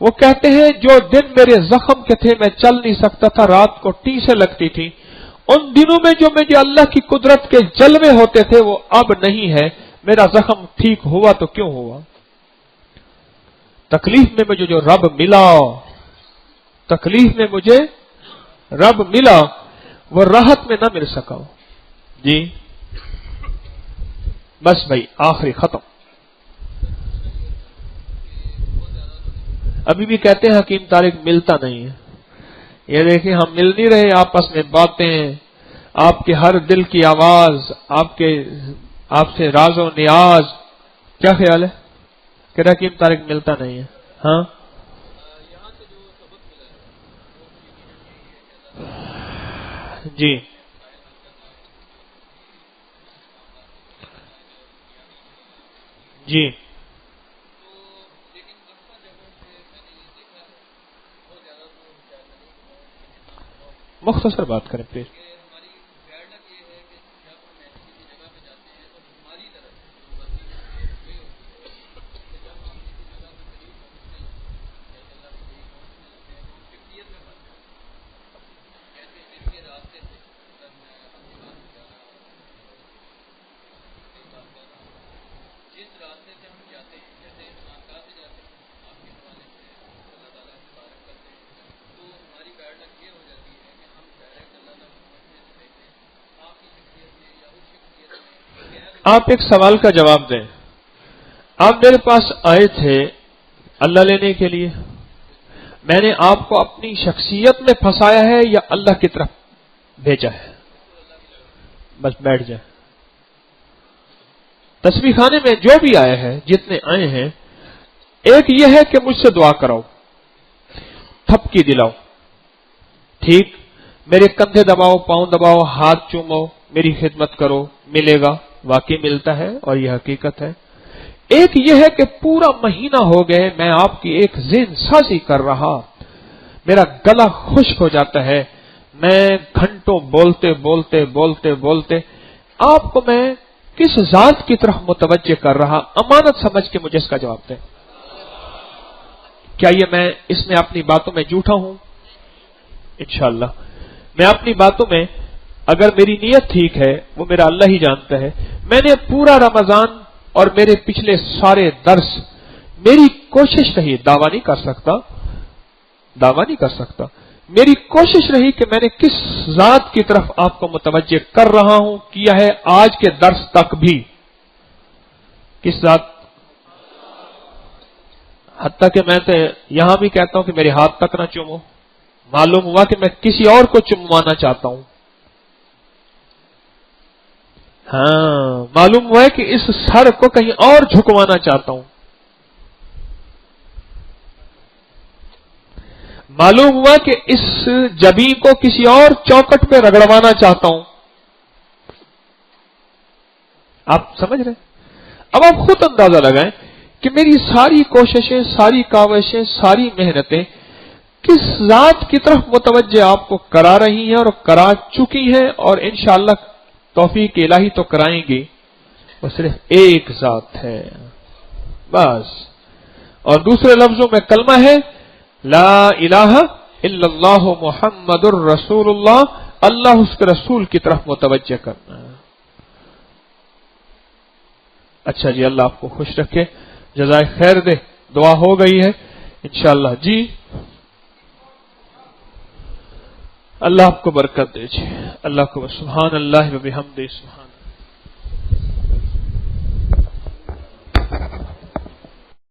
وہ کہتے ہیں جو دن میرے زخم کے تھے میں چل نہیں سکتا تھا, رات کو ٹیسیں لگتی تھی, ان دنوں میں جو مجھے اللہ کی قدرت کے جلوے ہوتے تھے وہ اب نہیں ہے. میرا زخم ٹھیک ہوا تو کیوں ہوا؟ تکلیف میں مجھے جو رب ملا, تکلیف میں مجھے رب ملا, وہ راحت میں نہ مل سکا. جی بس بھائی آخری ختم. ابھی بھی کہتے ہیں حکیم طارق ملتا نہیں ہے. یہ دیکھیں ہم مل نہیں رہے, آپس میں باتیں, آپ کے ہر دل کی آواز, آپ سے راز و نیاز. کیا خیال ہے کہ حکیم طارق ملتا نہیں ہے؟ ہاں جی جی مختصر بات کریں پلیز. آپ ایک سوال کا جواب دیں. آپ میرے پاس آئے تھے اللہ لینے کے لیے, میں نے آپ کو اپنی شخصیت میں پھنسایا ہے یا اللہ کی طرف بھیجا ہے؟ بس بیٹھ جائیں. تسبیح خانے میں جو بھی آئے ہیں, جتنے آئے ہیں, ایک یہ ہے کہ مجھ سے دعا کراؤ, تھپکی دلاؤ, ٹھیک, میرے کندھے دباؤ, پاؤں دباؤ, ہاتھ چومو, میری خدمت کرو, ملے گا, واقعی ملتا ہے اور یہ حقیقت ہے. ایک یہ ہے کہ پورا مہینہ ہو گئے میں آپ کی ایک ذہن سازی کر رہا, میرا گلا خشک ہو جاتا ہے, میں گھنٹوں بولتے بولتے بولتے بولتے آپ کو میں کس ذات کی طرف متوجہ کر رہا, امانت سمجھ کے مجھے اس کا جواب دیں. کیا یہ میں اس میں اپنی باتوں میں جھوٹا ہوں؟ انشاءاللہ میں اپنی باتوں میں, اگر میری نیت ٹھیک ہے وہ میرا اللہ ہی جانتا ہے. میں نے پورا رمضان اور میرے پچھلے سارے درس, میری کوشش رہی, دعویٰ نہیں کر سکتا, میری کوشش رہی کہ میں نے کس ذات کی طرف آپ کو متوجہ کر رہا ہوں, کیا ہے آج کے درس تک بھی. کس ذات؟ حتیٰ کہ میں تو یہاں بھی کہتا ہوں کہ میرے ہاتھ تک نہ چومو. معلوم ہوا کہ میں کسی اور کو چموانا چاہتا ہوں. ہاں معلوم ہوا ہے کہ اس سر کو کہیں اور جھکوانا چاہتا ہوں. معلوم ہوا کہ اس جبین کو کسی اور چوکٹ پہ رگڑوانا چاہتا ہوں. آپ سمجھ رہے؟ اب آپ خود اندازہ لگائیں کہ میری ساری کوششیں, ساری کاوشیں, ساری محنتیں کس ذات کی طرف متوجہ آپ کو کرا رہی ہیں اور کرا چکی ہیں, اور انشاءاللہ توفیق الہی تو کرائیں گی. وہ صرف ایک ذات ہے بس. اور دوسرے لفظوں میں کلمہ ہے لا الہ الا اللہ محمد الرسول اللہ, اللہ اس کے رسول کی طرف متوجہ کرنا. اچھا جی, اللہ آپ کو خوش رکھے, جزائے خیر دے. دعا ہو گئی ہے انشاءاللہ. جی اللہ آپ کو برکت دے. اللہ کو سبحان اللہ و بحمدہ سبحان